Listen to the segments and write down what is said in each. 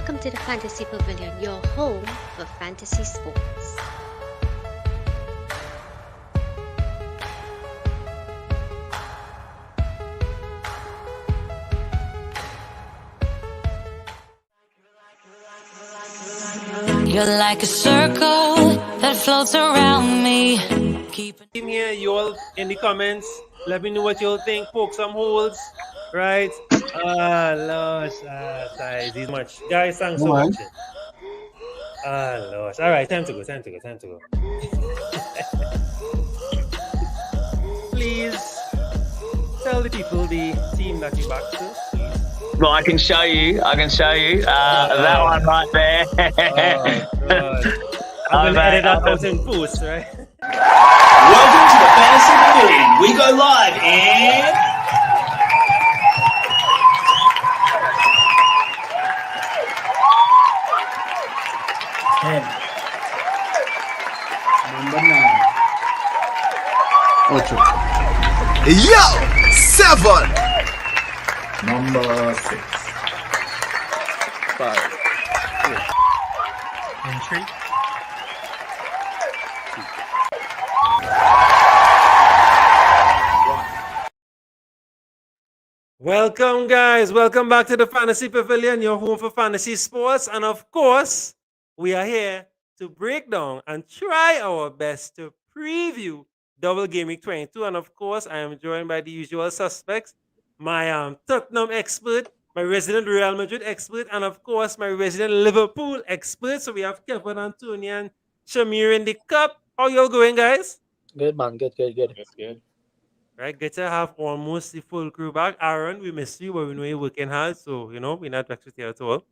Welcome to the Fantasy Pavilion, your home for fantasy sports. You're like a circle that floats around me. Team here, you all in the comments. Let me know what you all think. Poke some holes, right? Losh, size. He's much. Guys, thanks for watching. Losh. All right, time to go. Please tell the people the team that you back to. Well, I can show you. That one right there. I'm gonna edit that out in post, right? Welcome to the Fantasy Pavilion. We go live in 10. Number 9. 8. Yo! 7. Number 6. 5. Entry. Welcome, guys. Welcome back to the Fantasy Pavilion, your home for fantasy sports. And of course, we are here to break down and try our best to preview Double Game Week 22. And of course, I am joined by the usual suspects, my Tottenham expert, my resident Real Madrid expert, and of course, my resident Liverpool expert. So we have Kevin, Antonio, and Shamir in the cup. How y'all going, guys? Good, man. Good. That's good. Right, good to have almost the full crew back. Aaron, we miss you, but we know you're working hard, so we're not vexed with you at all.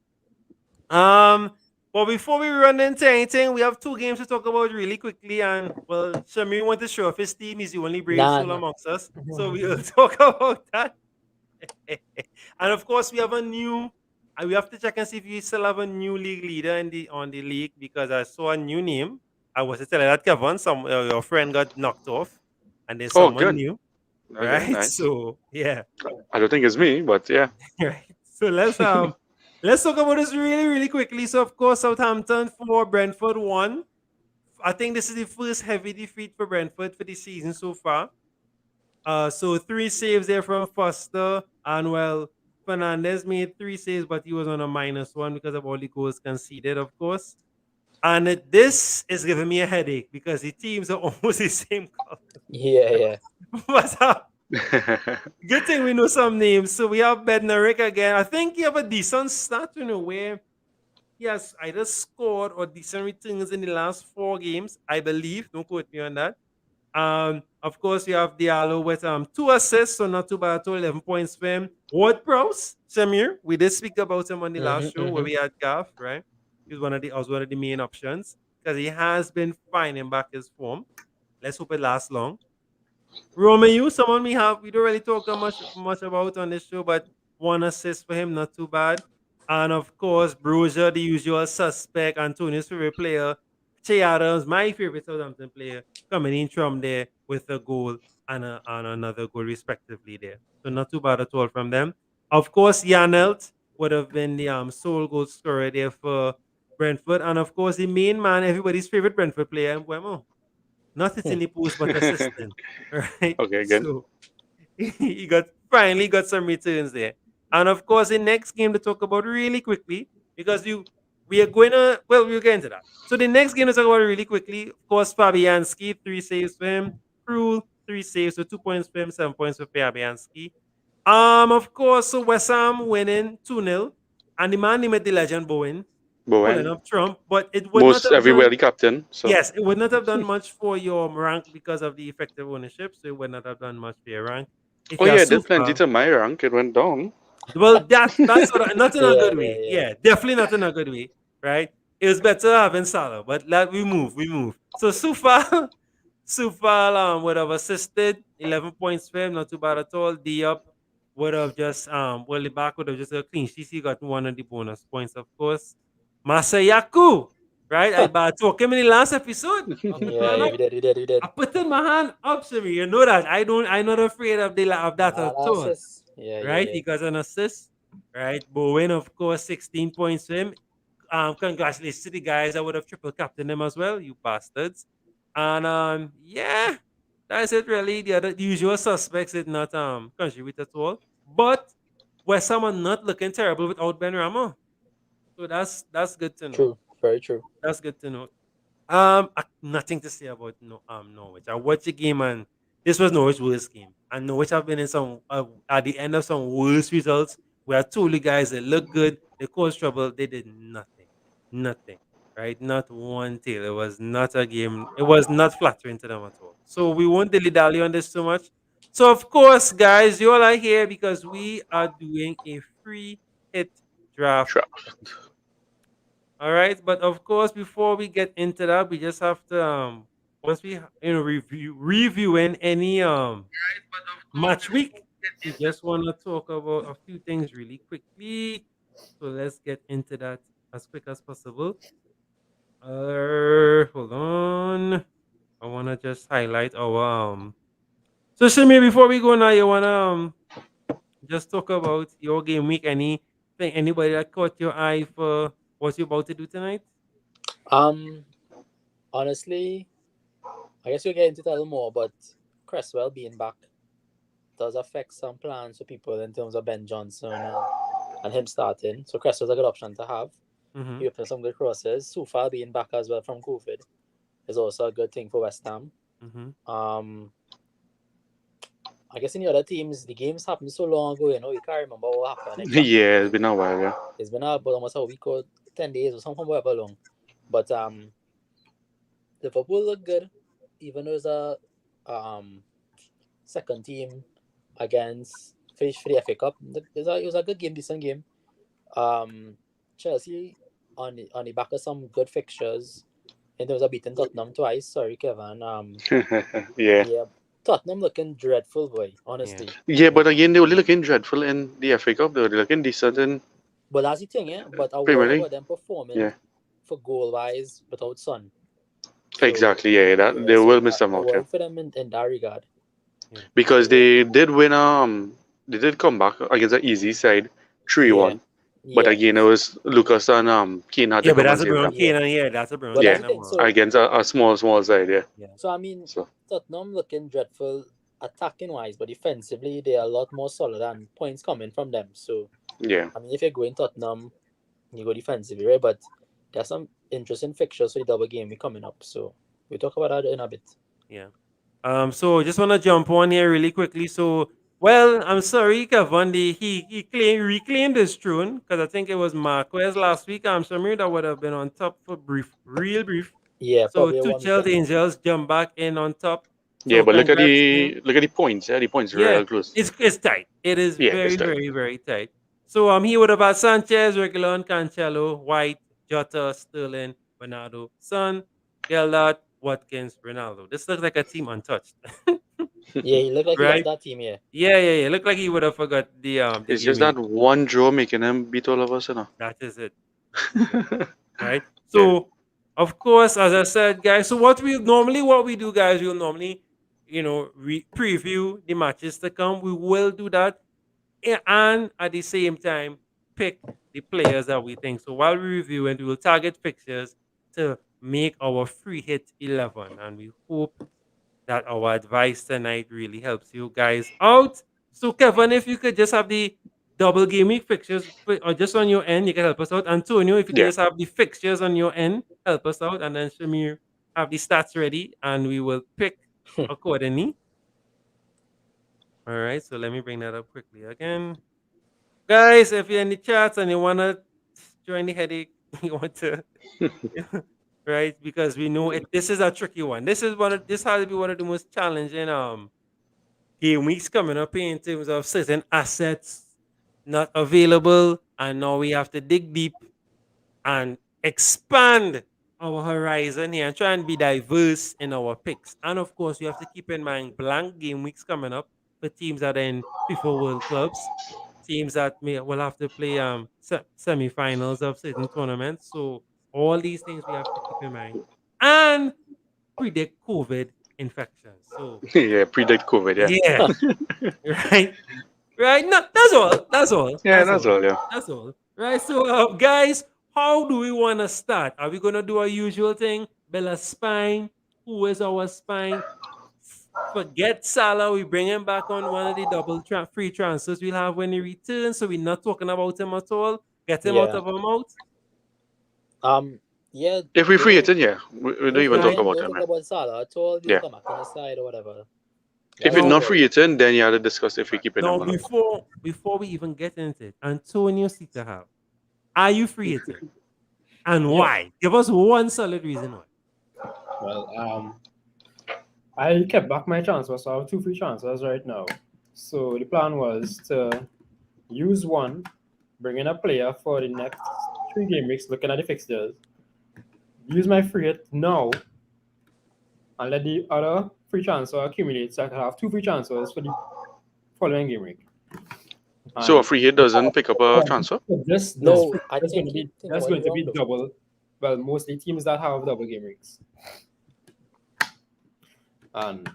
But before we run into anything, we have 2 games to talk about really quickly. And well, Shamir want to show off his team. He's the only brave soul amongst us, so we will talk about that. And of course, we have a new. We have to check and see if we still have a new league leader on the league, because I saw a new name. I was telling that Kevin, your friend got knocked off, and there's someone new. Right, nice. So yeah, I don't think it's me, but yeah. right. So let's talk about this really quickly. So of course, Southampton 4, Brentford 1. I think this is the first heavy defeat for Brentford for the season so far. So 3 saves there from Foster, and well, Fernandez made 3 saves, but he was on a -1 because of all the goals conceded, of course. And this is giving me a headache because the teams are almost the same color. Yeah. What's up? Good thing we know some names. So we have Bednarik again. I think he have a decent start in a way. He has either scored or decent returns in the last 4 games, I believe. Don't quote me on that. Of course, we have Diallo with 2 assists, so not too bad at all. 11 points for him. Ward-Prowse, Samir, we did speak about him on the last show where we had Gaff, right? He was one of the main options because he has been finding back his form. Let's hope it lasts long. Romeo, someone we don't really talk much about on this show, but 1 assist for him, not too bad. And of course, Brozier, the usual suspect, Antonio's favorite player, Che Adams, my favorite Southampton player, coming in from there with a goal and another goal respectively there. So not too bad at all from them. Of course, Janelt would have been the sole goal scorer there for Brentford. And of course, the main man, everybody's favorite Brentford player, Mbeumo. Not hitting the post, but assistant. Right? Okay, good. So he finally got some returns there. And of course, the next game to talk about really quickly, because we'll get into that. So the next game to talk about really quickly, of course, Fabianski, 3 saves for him. Krul, 3 saves, so 2 points for him, 7 points for Fabianski. Of course, so West Ham winning 2-0. And the man named the legend Bowen. Up Trump, but it would most not have everywhere done, the captain. So yes, it would not have done much for your rank because of the effective ownership. So it would not have done much for your rank. If you it did plenty to my rank. It went down. Well, that's not in a good way. Yeah, definitely not in a good way. Right? It was better having Salah, but we move. So Sufal would have assisted 11 points for him, not too bad at all. Diop would have just the back would have just a clean sheet. He got 1 of the bonus points, of course. Masayaku, right? I talked him in the last episode. Yeah, we did. I put in my hand up to me. You know that. I'm not afraid of that at all. Yeah, right? He got an assist. right? Bowen, of course, 16 points for him. Congratulations to the guys. I would have triple captained them as well, you bastards. And yeah, that's it really. The usual suspects did not contribute at all. But West Ham are not looking terrible without Ben Rama. So that's good to know. True. Very true. That's good to know. Nothing to say about Norwich. I watched the game and this was Norwich's worst game. And Norwich have been in some at the end of some worst results. Where I told you guys they look good, they caused trouble, they did nothing, right? Not one tail. It was not a game. It was not flattering to them at all. So we won't dilly dally on this too much. So of course, guys, you all are here because we are doing a free hit draft. Sure. All right, but of course, before we get into that, we just have to once we reviewing any match week, we just want to talk about a few things really quickly. So let's get into that as quick as possible. Hold on. I want to just highlight our So Shimi, before we go now, you wanna just talk about your game week? Anybody that caught your eye for what you're about to do tonight? Um, Honestly, I guess we'll get into that a little more, but Cresswell being back does affect some plans for people in terms of Ben Johnson and him starting. So Cresswell's a good option to have. Mm-hmm. He opened some good crosses. Sufal being back as well from COVID is also a good thing for West Ham. Mm-hmm. I guess in the other teams, the games happened so long ago, you can't remember what happened. Yeah, it's been a while, yeah. It's been about almost a week or 10 days or something, however long. But Liverpool look good, even though it's a second team against for the FA Cup. It was a good game, decent game. Chelsea on the back of some good fixtures. And there was a beating Tottenham twice. Sorry, Kevin. Yeah. Tottenham looking dreadful, boy. Honestly. Yeah, but again, they were looking dreadful in the FA Cup. They were looking decent in. But that's the thing, yeah. But I Premier worry League. about them performing Yeah. for goal wise without Son. So, Exactly, yeah. That they will miss them I out, yeah. worry for them in that regard. Because they did win. They did come back against an easy side, 3-1. But Yeah. again, it was Lucas and Keane had to Yeah, but come that's and a save brown them. cane, and yeah, that's a brown But cane. that's the thing, so- Against a small side, yeah. So I mean, So Tottenham looking dreadful attacking wise, but defensively they are a lot more solid and points coming from them. So yeah. I mean, if you're going Tottenham, you go defensively, right? But there's some interesting fixtures for the double game coming up. So we'll talk about that in a bit. Yeah. So just want to jump on here really quickly. So, well, I'm sorry, Cavandi. He reclaimed his throne because I think it was Marquez last week. I'm sure that would have been on top for real brief. Yeah, So probably one Tuchel, the weekend. Angels jump back in on top. So Yeah, but look at congrats to him. the points. Yeah, the points are Yeah, real close. it's tight. It is Yeah, very, it's tight. very, very tight. So he would have had Sanchez, Reguilon, Cancelo, White, Jota, Sterling, Bernardo, Son, Gellert, Watkins, Ronaldo. This looks like a team untouched. Yeah, he looked like he Right? got that team, yeah. Yeah. Looked like he would have forgot the It's game just that week. one draw making them beat all of us, you know. That is it. Right? So of course, as I said, guys, so what we do, guys, we'll normally, preview the matches to come. We will do that. And at the same time, pick the players that we think. So while we review and we will target fixtures to make our free hit 11. And we hope that our advice tonight really helps you guys out. So Kevin, if you could just have the double game week fixtures or just on your end, you can help us out. Antonio, if you could Yeah. just have the fixtures on your end, help us out. And then Shamir have the stats ready and we will pick accordingly. All right, so let me bring that up quickly again. Guys, if you're in the chats and you want to join the headache, you want to, right? Because we know this is a tricky one. This has to be one of the most challenging game weeks coming up in terms of certain assets not available, and now we have to dig deep and expand our horizon here and try and be diverse in our picks. And of course, we have to keep in mind blank game weeks coming up for teams that are in FIFA World Clubs, teams that will have to play semi-finals of certain tournaments. So all these things we have to keep in mind and predict COVID infections. So Yeah, predict COVID, yeah. yeah, right. Right? No, that's all. That's all. Yeah, that's all. Yeah. That's all. Right. So, guys, how do we want to start? Are we gonna do our usual thing? Bella spine. Who is our spine? Forget Salah. We bring him back on one of the free transfers we'll have when he returns. So we're not talking about him at all. Get him out Yeah. of our mouth. Yeah. If we free it, then yeah, we don't even talk about Don't him. talk Man. about Salah at all. We'll Yeah. come back on the side or whatever. If That's it's No. not all. free it, then you have to discuss if we keep it Now, or not. before we even get into it, Antonio Sita, are you free hitting? And Yeah. why? Give us one solid reason why. Well, I kept back my transfers, so I have 2 free transfers right now. So the plan was to use one, bring in a player for the next 3 game weeks, looking at the fixtures. Use my free hit now, and let the other free transfer accumulate, so I can have 2 free transfers for the following game week. So a And free hit doesn't pick up a transfer. this No, free- I that's think going to you be think that's about going it to be wrong, though. double. Well, mostly teams that have double game weeks. And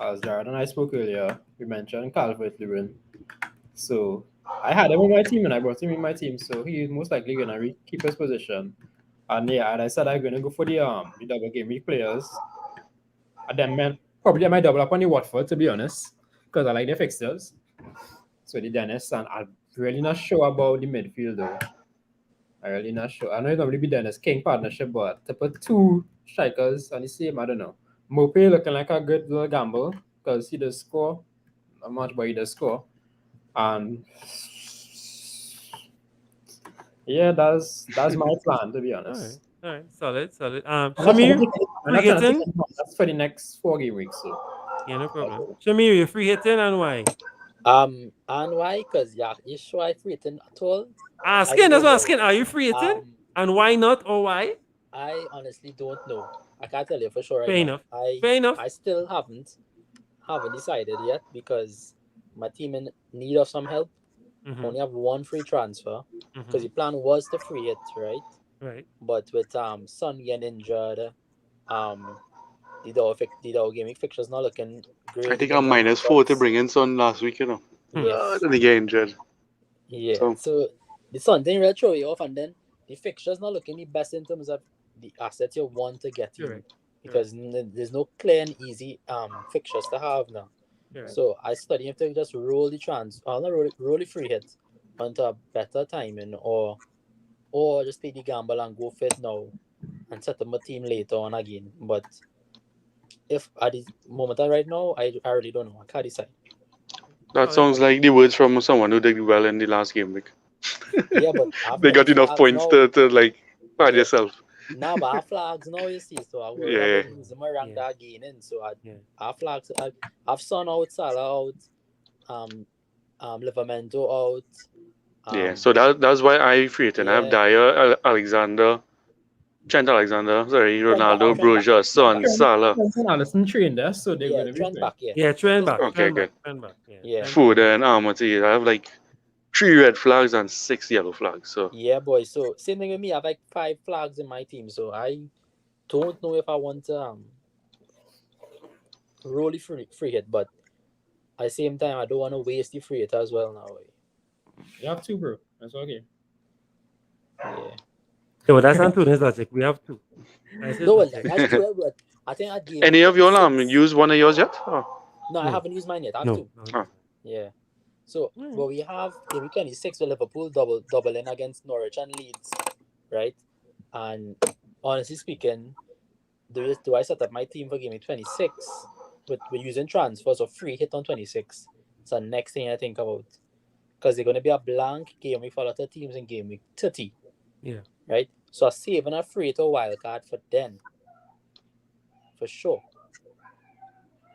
as Jared and I spoke earlier, we mentioned Calvert-Lewin. So I had him in my team and I brought him in my team. So he's most likely gonna keep his position. And yeah, and I said I'm gonna go for the double game week players. And then probably I might double up on the Watford, to be honest, because I like the fixtures. So the Dennis, and I'm really not sure about the midfield though. I'm really not sure. I know it's normally be Dennis King partnership, but to put 2 strikers on the same, I don't know. Mope looking like a good little gamble because he does score. Not much, but he does score. And yeah, that's my plan, to be honest. All right, solid. I'm not trying Shamir, to free take hitting? any more. That's for the next 4 game weeks. So Yeah, no problem. Shamir, you free hitting and why? And why? Because you sure I free it at all? Asking, that's what asking. Are you free hitting? Um, And why not or why? I honestly don't know. I can't tell you for sure. Fair Right enough. now. Fair enough. I still haven't decided yet because my team in need of some help. Mhm, Only have 1 free transfer because mhm. the plan was to free it, right? Right. But with Son getting injured, the Dow gaming fixture's not looking great. I think I'm -4 to bring in Son last week. You know. Yes. Then he get injured. Yeah. So the Sun didn't really throw you off, and then the fixture's not looking the best in terms of the assets you want to get in. Correct. Because there's no clear and easy fixtures to have now. Correct. So I study if to just roll the roll the free hit onto a better timing or just take the gamble and go for it now and set up my team later on again. But if at the moment right now, I really don't know. I can't decide. That sounds like the words from someone who did well in the last game week. Yeah, but They got enough points to like pad Yeah. yourself. Now, but I have flags now, you see, so I will Yeah. losing my rank that again in. So I have flags. I've Son out, Salah out, Livermento out. Yeah, so that's why I free it. And I have yeah. Dyer, Alexander, Trent Alexander, Ronaldo, Trent Broja, Son, back. Salah, and Allison trained there, so they're Yeah, going to be Trent fine. back, yeah. Yeah, trend back. Okay, trend good. Back, trend back. Yeah. Yeah. trend back. Foden, Armati. I have like 3 red flags and 6 yellow flags. So Yeah, boy. So same thing with me. I have like 5 flags in my team, so I don't know if I want to roll the free hit, but at the same time, I don't want to waste the free hit as well now. You have 2, bro. That's okay. Yeah. So that's Antonio's logic. We have 2. That's his No, well, logic. that's 12, but I think I gave any of you all 6. use one of yours yet? Oh. No, I No. haven't used mine yet. I have No. 2. no. Yeah. So, but we have game 26 with Liverpool doubling against Norwich and Leeds, right? And honestly speaking, do I set up my team for game 26 with using transfers or free hit on 26? It's the next thing I think about. Because they're going to be a blank game week for a lot of teams in game week 30. Yeah. Right? So I'm saving a free hit or wild card for then. For sure.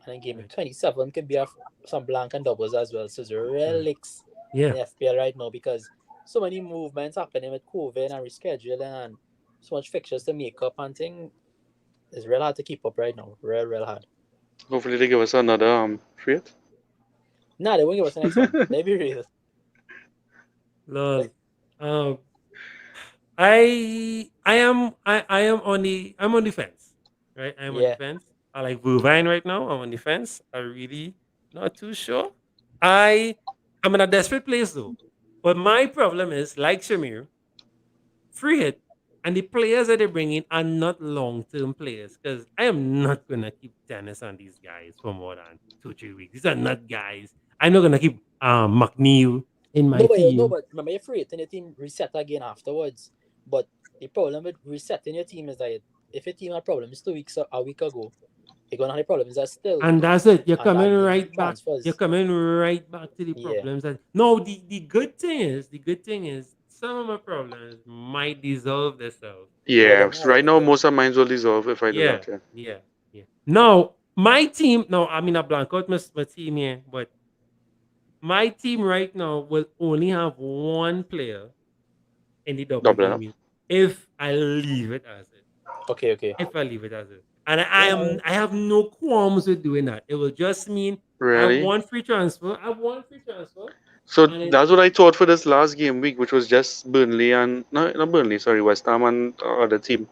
And then game week 27 could be some blank and doubles as well. So it's relics Yeah. in FPL right now because so many movements happening with COVID and rescheduling and so much fixtures to make up and thing. It's real hard to keep up right now. Real hard. Hopefully they give us another free hit. Nah, they won't give us the next one. They be real. Lord. I am on the fence. Right? I'm on the Yeah. fence. I like Bovine right now. I'm on the fence. I'm really not too sure. I'm in a desperate place though. But my problem is, like Shamir, free hit, and the players that they bring in are not long term players because I am not gonna keep tennis on these guys for more than 2 3 weeks. These are not guys. I'm not gonna keep McNeil in my No, team. but remember you're free and your team reset again afterwards. But the problem with resetting your team is that if your team had problems 2 weeks or a week ago, you're gonna have problems that still, And that's it. You're and that coming you need right back. You're transfers. coming right back to the Yeah. problems. That no, the good thing is, some of my problems might dissolve themselves. Oh, Yeah, then all right, right now okay. most of mine will dissolve if I do Yeah, that. Yeah. yeah, yeah. Now my team. No, I mean I blank out my team here, but my team right now will only have one player in the double Double it game up. week if I leave it as it. Okay. If I leave it as it, and Yeah. I have no qualms with doing that. It will just mean I have Really? one free transfer. I have one free transfer, So and it that's what I thought for this last game week, which was just Burnley and no, not Burnley, sorry, West Ham and other team,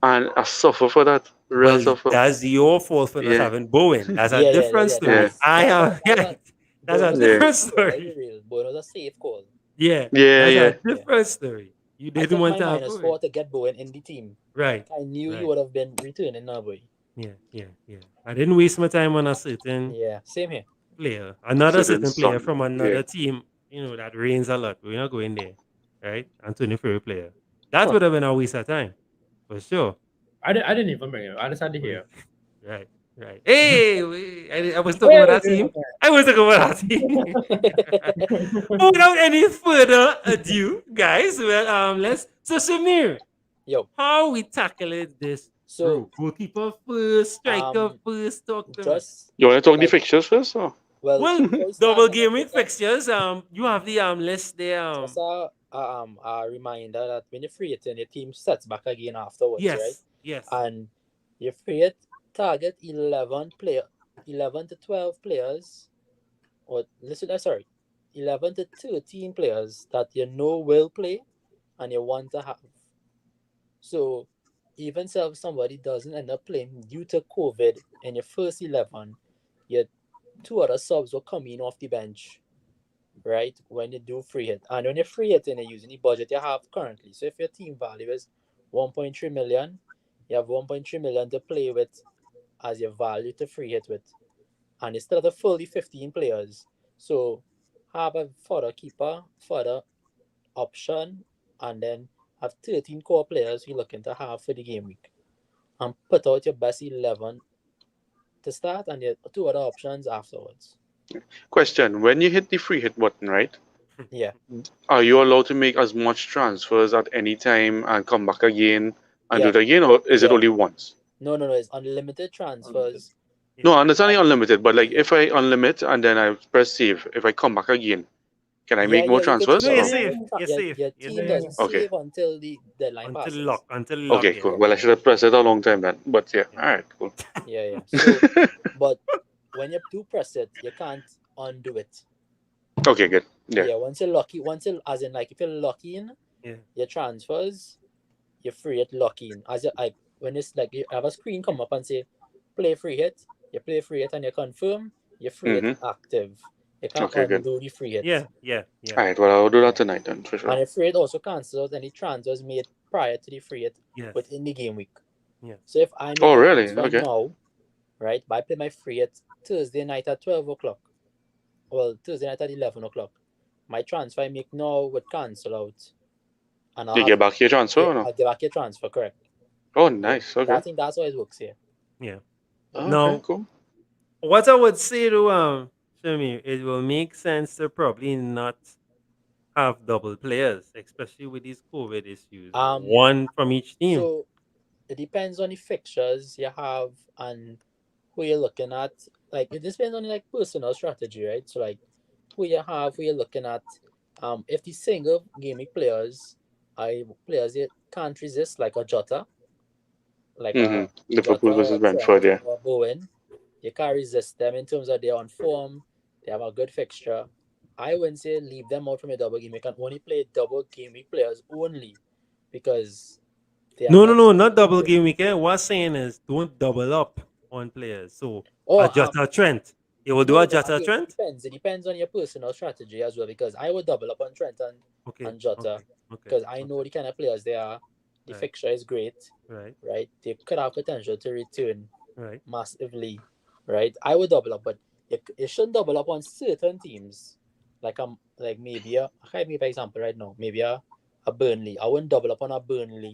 and I suffer for that, real well, suffer. that's your fault for not Yeah, having Bowen. That's a different Yeah. story. yeah, I have yeah, That that's a Bono's a yeah, different safe call. Let's be story. real. Bono's a safe call. Yeah, yeah, that's a yeah. Yeah. different story. You I didn't took want my to have -4 Bowen, to get Bowen in the team. right? I knew he Right. would have been returning now, boy. Yeah. I didn't waste my time on a certain Yeah, same here. player, another Certain certain player son. from Yeah. another team, that reigns a lot. We're not going there, right? Anthony Ferry player. That Huh. would have been a waste of time, for sure. I didn't even bring it. I just had to hear. Right, right. Hey, I was talking about Hey, that team. I was talking about that team. But without any further ado, guys, well, let's. So, Samir, Yo, how we tackling this so group? Goalkeeper first, striker um, first. Talk to me. just You want to talk the like fixtures first? Or? well, Well, before we start, double I'm gonna game put week fixtures. You have the list there. just a reminder that when you free it and your team sets back again afterwards, right? Yes. And you free it, target 11 to 12 players, or listen, sorry, 11 to 13 players that you know will play and you want to have. So even if somebody doesn't end up playing due to COVID in your first 11, your two other subs will come in off the bench, right? When you do free hit. And when you free hit and you're using the budget you have currently. So if your team value is 1.3 million, you have 1.3 million to play with as your value to free hit with. And instead of the fully 15 players, so have a further keeper, further option, and then have 13 core players you're looking to have for the game week. And put out your best 11 to start and your two other options afterwards. Question: when you hit the free hit button, right? Yeah. Are you allowed to make as much transfers at any time and come back again and do Yeah. it again, or is it Yeah. only once? No. It's unlimited transfers. No, I understand unlimited, but like if I unlimit and then I press save, if I come back again, can I make more You can transfers? No, you're Or? safe. You're safe. your You're team safe. doesn't Okay. save until the deadline Until passes. lock. Until lock. Okay, Yeah. cool. Well, I should have pressed it a long time then. But yeah, all right, cool. Yeah. So, but when you do press it, you can't undo it. Okay, good. Yeah. Yeah, once you're lucky, as in like if you're lucky in Yeah. your transfers, you're free at lucky in. As you like when it's like you have a screen come up and say play free hit, you play free hit and you confirm, your free hit Mm-hmm. active. You can't Okay, good. undo the free hit. Yeah. All right, well, I'll do Yeah. that tonight then for sure. And your free hit also cancels any transfers made prior to the free hit Yes. within the game week. Yeah. So if I make Oh, a really? transfer Okay. now, right, but I play my free hit Thursday night at 12 o'clock. Well, Thursday night at 11 o'clock. My transfer I make now would cancel out. And You get back your transfer or no? I'll get back your transfer, correct. Oh, nice. Okay. I think that's how it works here. Yeah. Oh, Now, okay, cool. what I would say to Shami, it will make sense to probably not have double players, especially with these COVID issues. One from each team. So it depends on the fixtures you have and who you're looking at. Like it depends on like personal strategy, right? So like who you have, who you're looking at. If the single gaming players you can't resist like a Jota, like Mm-hmm. a Liverpool Jota versus or Brentford, Trent yeah. or Bowen, you can't resist them in terms of they're on form, they have a good fixture. I wouldn't say leave them out from your double game. You can only play double game week players only because they are No, not double game weekend. What I'm saying is don't double up on players. So Oh, just a Trent. You will do No, a no, Jota again, Trent? It depends on your personal strategy as well, because I would double up on Trent and Jota, because I know the kind of players they are. The Right. fixture is great, Right. right? They could have potential to return Right. massively, right? I would double up, but you shouldn't double up on certain teams. Like maybe I can't give an example right now. Maybe a Burnley. I wouldn't double up on a Burnley.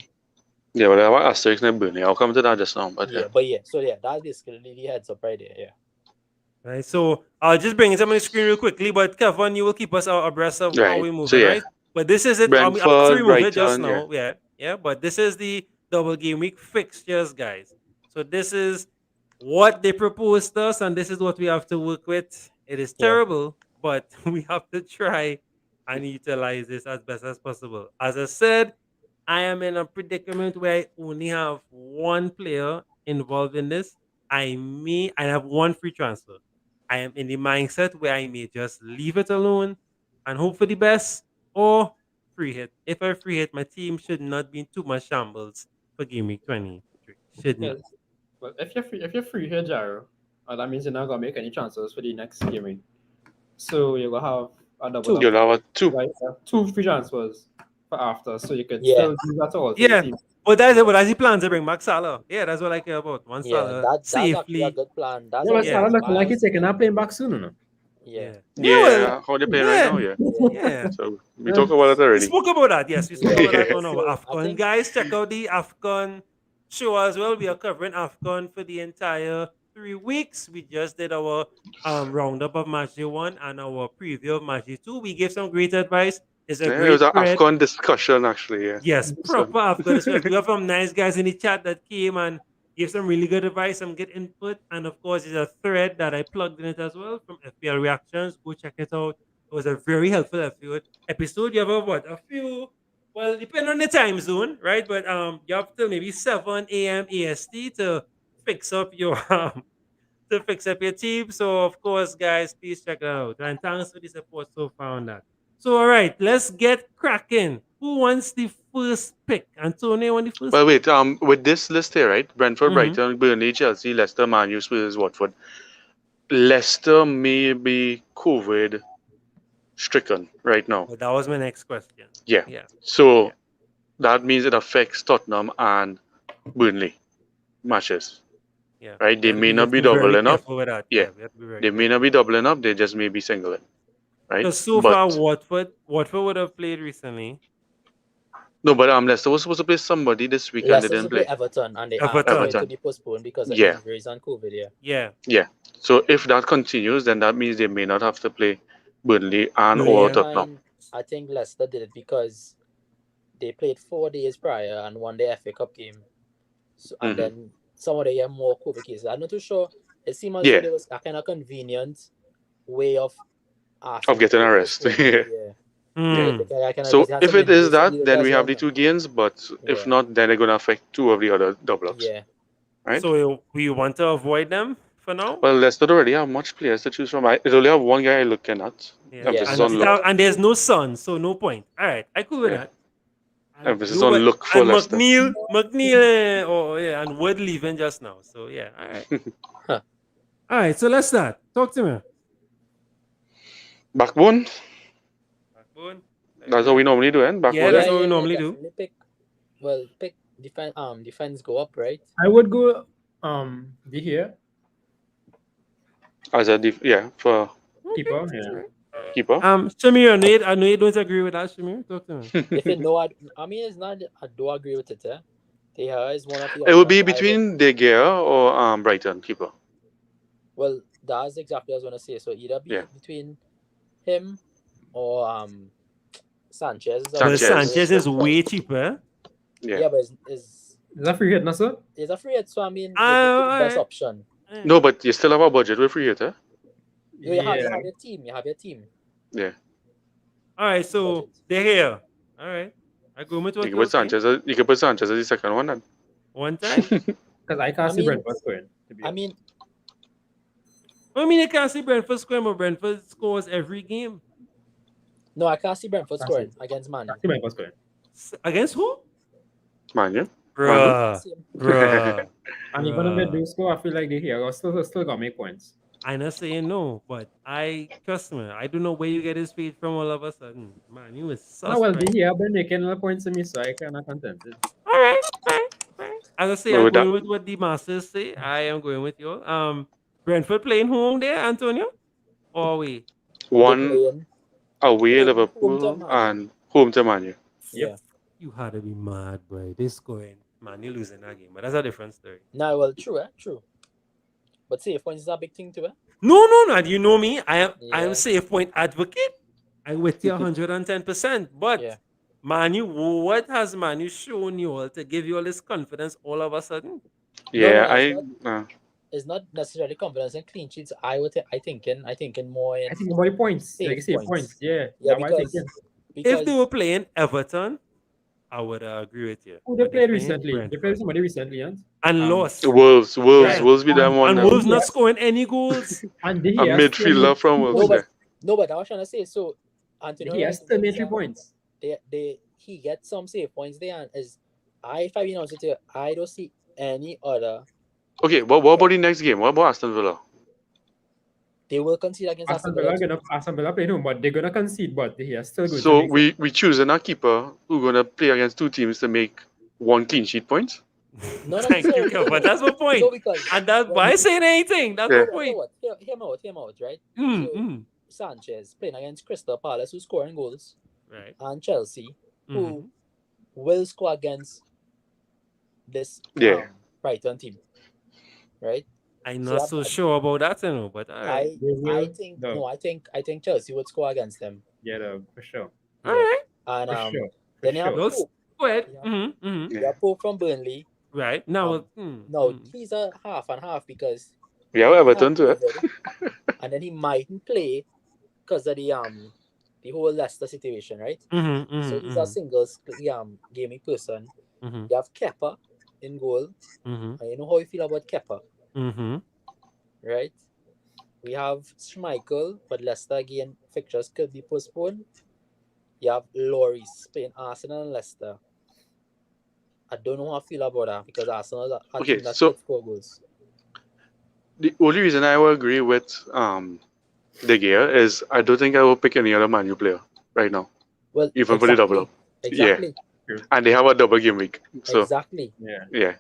Yeah, but I have asterisk in Burnley. I'll come to that just now. But Yeah, but yeah. So yeah, that's basically the heads up right there. Yeah. Right. So I'll just bring it up on the screen real quickly, but Kevin, you will keep us abreast of how right. we're So moving, yeah, right? But this is it. I mean, I'll also Brentford, remove it just Brighton. Yeah. now. Yeah. Yeah. But this is the double game week fixtures, guys. So this is what they proposed us, and this is what we have to work with. It is Yeah. terrible, but we have to try and utilize this as best as possible. As I said, I am in a predicament where I only have one player involved in this. I have one free transfer. I am in the mindset where I may just leave it alone and hope for the best or free hit. If I free hit, my team should not be in too much shambles for game week 23. Should not. Yes. But if you're free here, Jaro, that means you're not gonna make any transfers for the next game. So you're gonna have a double Two. up. You'll have a 2. Right? 2 free transfers for after, so you can Yeah. still do that all. Yeah. But that's it. But that's the plan to bring back Salah. Yeah, that's what I care about. One Yeah, Salah that's actually a safely. good plan. That's Yeah, but Yeah. Salah why looking I like was he's taking that playing back soon, no? Yeah. Yeah, how they play right now? Yeah. Yeah. So we talk about it We already. spoke about that. Yes, we spoke about that on our So, I AFCON. think- Guys, check out the AFCON show as well. We are covering AFCON for the entire 3 weeks. We just did our roundup of match day 1 and our preview of match day 2. We gave some great advice. It's a Yeah, it great was an thread. AFCON discussion actually. Yeah. Yes, So- proper AFCON discussion. We have some nice guys in the chat that came and gave some really good advice, some good input. And of course, there's a thread that I plugged in it as well from FPL Reactions. Go check it out. It was a very helpful episode. You have a few, well, depending on the time zone, right? But you have till maybe 7 a.m. EST to fix up your team. So of course, guys, please check it out. And thanks for the support so far on that. So all right, let's get cracking. Who wants the first pick? Antonio on the first. Well, wait. With this list here, right? Brentford, Mhm. Brighton, Burnley, Chelsea, Leicester, Man U, Spurs, Watford. Leicester may be COVID stricken right now. Well, that was my next question. Yeah. Yeah. So Yeah. that means it affects Tottenham and Burnley matches. Yeah. Right? They We have may to not be very doubling up. careful with that. Yeah. We have to be very They may not be doubling up. They just may be singling. Right? Because so But- far, Watford would have played recently. No, but Leicester was supposed to play somebody this weekend. Leicester They didn't play play. Everton, and they Everton. asked it to be postponed because of Yeah. injuries and COVID. Yeah. Yeah. So if that continues, then that means they may not have to play Burnley and Burnley or and- Tottenham. And I think Leicester did it because they played 4 days prior and won the FA Cup game. So, and Mhm. then some of the more COVID cases. I'm not too sure. It seemed as Yeah. though there was a kind of convenient way of getting a rest. Yeah. Hmm. So if it is that, then we have the 2 games. But if Yeah. not, then they're gonna affect 2 of the other double ups. Yeah. Right? So we want to avoid them for now. Well, Leicester don't really have much players to choose from. I only have one guy looking at. Yeah. Emphasis Yeah. on look. And there's no sun, so no point. All right, I cool with Yeah. that. And Emphasis you on were- look for and Leicester. McNeil, and Wood leaving just now. So yeah, all right. Huh. All right, so let's start. Talk to me. Backbone. Backbone. That's what we normally do, eh? Backbone. Yeah, that's what we normally do. definitely pick defense go up, right? I would go be here, As a for keeper. Yeah. keeper. Shamir, I know you don't agree with that, Shamir. Talk to me. If it no, I mean it's not. I do agree with it. They is one of the. It would be options I would- between De Gea or Brighton keeper. Well, that's exactly what I was gonna say. So either be Yeah. between him or Sanchez. But Sanchez. Sanchez is way cheaper. Yeah, but it's Is that free hit, no sir? a free hit, so I mean, it's Ah, the best alright. option. No, but you still have a budget with free hit, eh? You have your team. You have your team. Yeah. All right, so they're here. All right, I go with You what can put Sanchez. You can put Sanchez as the second one then. one time. Because I can't I see mean- Brentford scoring. To be I honest. mean, I mean, you can't see Brentford score, but Brentford scores every game. no, I can't see Brentford That's scoring it. against Man. I see Brentford scoring. Against who? Man, yeah. Bruh. Bruh. And even if they do score, I feel like they here are still gonna make points. I'm not saying no, but I trust me. I don't know where you get his faith from all of a sudden. Man, you was No, well, suspect. he have been making a points to me, so I kind of contented. All right, fine, fine. As I say, Well, I'm with that, going with what the masters say. I am going with you. Brentford playing home there, Antonio? Or we? They're one playing away playing home to Liverpool Man U. and home to Man U. Yeah. You had to be mad, boy. They scoring. Man, you losing that game. But that's a different story. Nah, well, true, true. But save points is a big thing too, No, no, no. You know me. I am Yeah. safe point advocate. I with you 110%. But Yeah. Manu, what has Manu shown you all to give you all this confidence all of a sudden? No, Yeah, no, uh, it's not necessarily confidence in clean sheets. I thinking more I in think about the points. Like you save say, points. points. Yeah, Yeah, that's what I think. Yeah. If they because were playing Everton, I would agree with you. Who they But they're played playing recently? They played Brentford somebody recently, and and lost. Wolves Right. be them one And now. Wolves not scoring any goals. and he A has still made midfielder from 3 Wolves no, but there. points. I was trying to say so. Antonio He right has in still terms made 3 of points. he gets some save points there, and as if I be honest with you, I don't see any other. Okay, what about the next game? What about Aston Villa? They will concede against Aston Villa too. Aston Villa played home, but they're gonna concede. But he is still going to So make. we choosing a keeper who gonna play against two teams to make one clean sheet point. Not Thank you, necessarily. Kevin. That's my point. No, because And that's when why I saying anything. That's Yeah. my no, point. what? Hear me out, right? Mm, So mm. Sanchez playing against Crystal Palace, who's scoring goals, Right. and Chelsea, who Mhm. will score against this Yeah. Brighton team, right? I'm So not so sure about that, you know, but all right. They will. I think Chelsea would score against them. Yeah, for sure. All Yeah, right. and For sure. For then you have sure. Those Pope. go ahead. You have, Mm-hmm, mm-hmm. you have Pope from Burnley. Right. Now, No, he's a half and half because We have he had Everton to it. COVID, and then he mightn't play because of the whole Leicester situation, right? Mm-hmm, So he's a singles gaming person. mm-hmm, You have Kepa in goal, mm-hmm, and you know how you feel about Kepa, mm-hmm. right? We have Schmeichel, but Leicester again fixtures could be postponed. You have Lloris playing Arsenal and Leicester. I don't know how I feel about that because Arsenal is a Okay, team that so could score goals. the only reason I will agree with De Gea is I don't think I will pick any other Man U player right now, Well, even for the double up. Exactly. And they have a double game week, so Exactly. yeah.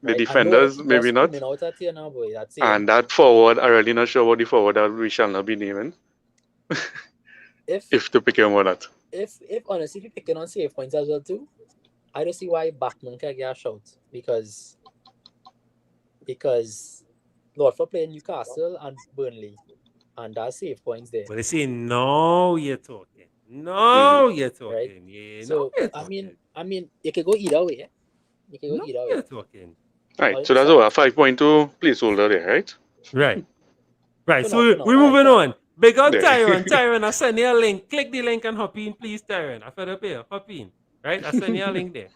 The Right? defenders And maybe not, out at here now, boy. That's it. and that forward I'm really not sure about the forward that we shall not be naming if to pick him or not. If honestly, if you're picking on save points as well too, I don't see why Bachman can get a shout because Lord for playing Newcastle and Burnley, and that's save points there. But they say no, you're talking. No, you're talking. Right? Yeah. So No, you're talking. I mean, it could go either way. You can go No, either way. you're talking. Right, so that's our 5.2 placeholder there, right? Right. Right. For So now, we're moving on. Big up Yeah. Tyron. Tyron, I send you a link. Click the link and hop in, please, Tyron. I fed up here. Hop in. Right? I send you a link there.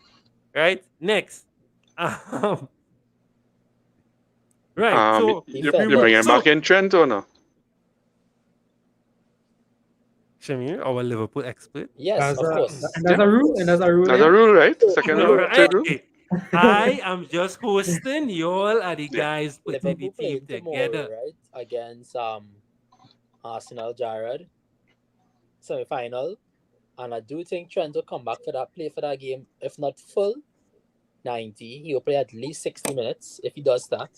Right? Next. Right. So You're bringing back in Trent or no? Shamir, our Liverpool expert. Yes, of course. And there's a rule. And there's a rule. That's a rule, right? Second All rule, third rule. right. I am just hosting. Y'all are the guys putting the Liverpool team playing tomorrow, together. right? Against Arsenal, Jared. Semi-final. And I do think Trent will come back for that game. If not full 90, he will play at least 60 minutes if he does that.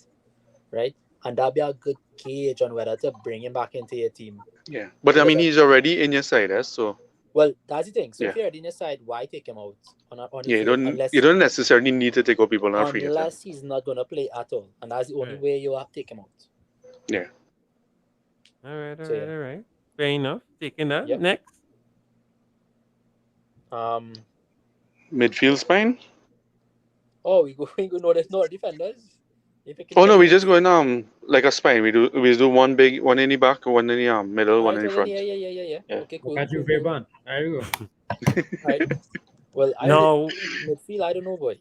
Right? And that'll be a good gauge on whether to bring him back into your team. Yeah. But I mean he's already in your side, so well, that's the thing. So yeah. if you're already in your side, why take him out on yeah, unless you don't necessarily need to take out people on free hit. unless he's not gonna play at all. And that's the only way you have to take him out. Yeah. All right. So, yeah. All right. Fair enough. Taking that. Yep. Next. Midfield spine? Oh, we go no defenders. Oh no, we just going like a spine. We do one big one in the back, one in the middle, one in the front. Yeah. Okay, cool. Look at you, Fabian. There you go. Right. Well, midfield, I don't know, boy.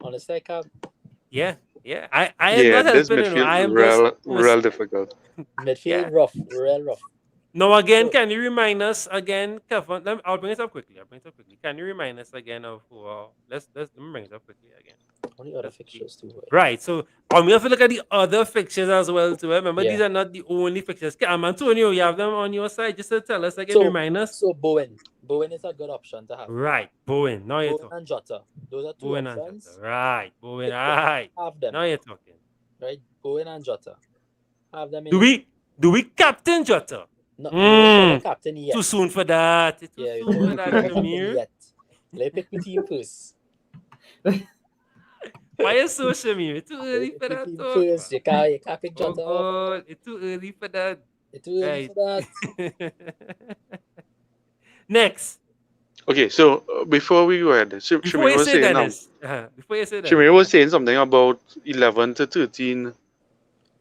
Honestly, I can't. Yeah. I am not this helping. midfield I am real difficult. Midfield rough, real rough. Now again, can you remind us again, Kevin? I'll bring it up quickly. Can you remind us again of who? Let me bring it up quickly again. Only other fixtures too. Right. So we have to look at the other fixtures as well too. Remember, these Yeah. are not the only fixtures. Antonio, you have them on your side just to tell us again, So, remind us. so Bowen is a good option to have. Right, Bowen. Now you're Bowen talking. and Jota. Those are two Bowen and options. Jota. Right, Bowen. Right. Have them. Now you're talking. Right, Bowen and Jota. Have them. Do we captain Jota? No captain yet. Too soon for that. Too Yeah, soon for that, captain Shamir. yet. Let me pick my team first. Why is so Shamir? It's too early for that. First. You can't pick Oh Jota. God, it's too early for that. It's too early for that. Next. Okay, so before we go ahead, Before Shamir you was say saying Dennis. Before you say that. Shamir was saying something about 11 to 13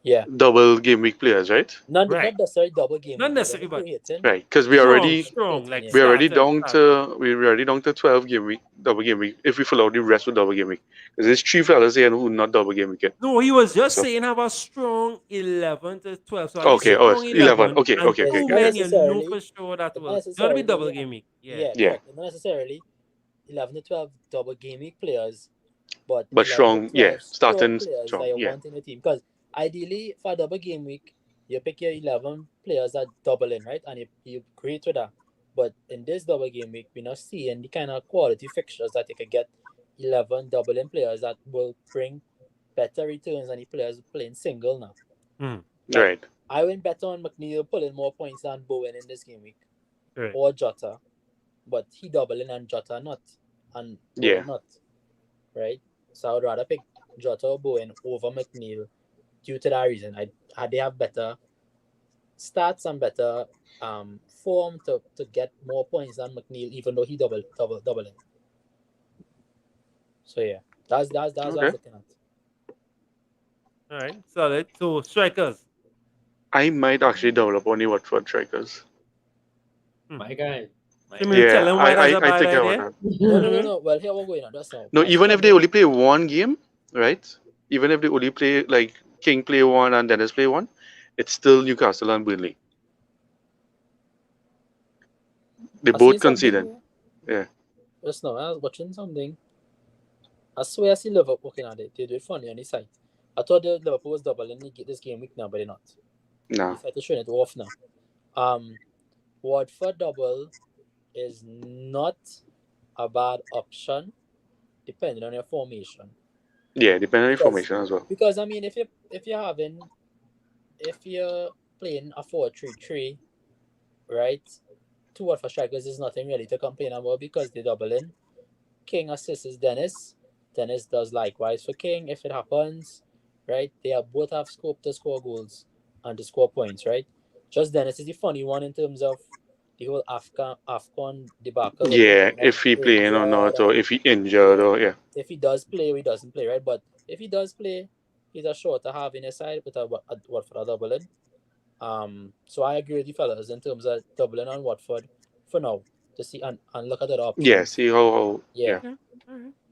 Yeah. double game week players, right? Not Right. necessarily double game. Not necessarily, but Right, because we already strong, like we're already starter. down to 12 game week, double game week. If we fill out the rest with double game week, because there's 3 fellas here who not double game week yet. No, he was just So- saying have a strong 11 to 12. So at Okay, least strong 11. Okay, and okay, two okay. men you know necessarily- for sure that Not will. It's gonna be necessarily, double yeah. game week. Yeah. Yeah. Correct. Not necessarily 11 to 12 double game week players, but 11 strong, to yeah, 12 starting players strong, that you yeah. want in the team. Because ideally, for double game week, you pick your 11 players that double in, right? And you create with that. But in this double game week, we're not seeing the kind of quality fixtures that you could get 11 double in players that will bring better returns than the players playing single now. Right. I wouldn't bet on McNeil pulling more points than Bowen in this game week. Right. Or Jota. But he doubling and Jota not. And Bowen Yeah. not. Right? So I would rather pick Jota or Bowen over McNeil due to that reason. They have better stats and better form to get more points than McNeil, even though he doubling. So yeah. That's what I was Okay. looking at. All right, solid. So strikers. I might actually develop only Watford strikers. My guy. Shamir, tell him why that's a I bad think I idea. want that. No. Well, here we're going on. That's now. No, even if they only play one game, right? Even if they only play like King play one and Dennis play one, it's still Newcastle and Burnley. They I both seen something conceded. here. Yeah. Just now, I was watching something. I swear I see Liverpool working at it. They do it funny on the site. I thought the Liverpool was doubling this game week now, but they're not. No. The site is showing it off now. Watford double is not a bad option, depending on your formation. Yeah, depending on Because- information as well. Because I mean, if you're playing a 4-3-3, right? 2 Watford strikers is nothing really to complain about because they double in. King assists Dennis. Dennis does likewise for King if it happens, right? They both have scope to score goals and to score points, right? Just Dennis is the funny one in terms of the whole AFCON debacle. Yeah, if he playing or not, or if he injured, or yeah. If he does play, he doesn't play, right? But if he does play, he's a short to have in his side with a Watford doubling. So I agree with you fellas in terms of doubling on Watford for now to see and look at that option. Yeah, see how Yeah. Okay.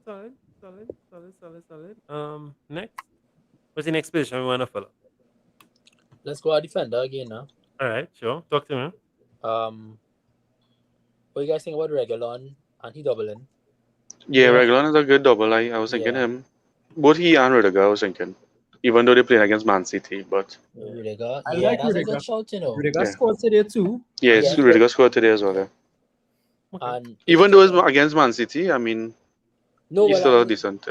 All right. Solid. Next. What's the next position we want to follow? Let's go our defender again now. All right, sure. Talk to me. What do you guys think about Reguilon and he doubling? Yeah, Reguilon is a good double. I was thinking Yeah. him. Both he and Rudiger, I was thinking. Even though they're playing against Man City, but Rudiger. I Yeah, like that's a Rudiger. good shout, you know. Rudiger Yeah. scored today too. yeah, Yeah. Rudiger scored today as well. Yeah. And Even though it's against Man City, I mean, no, he's well, still I mean, decent.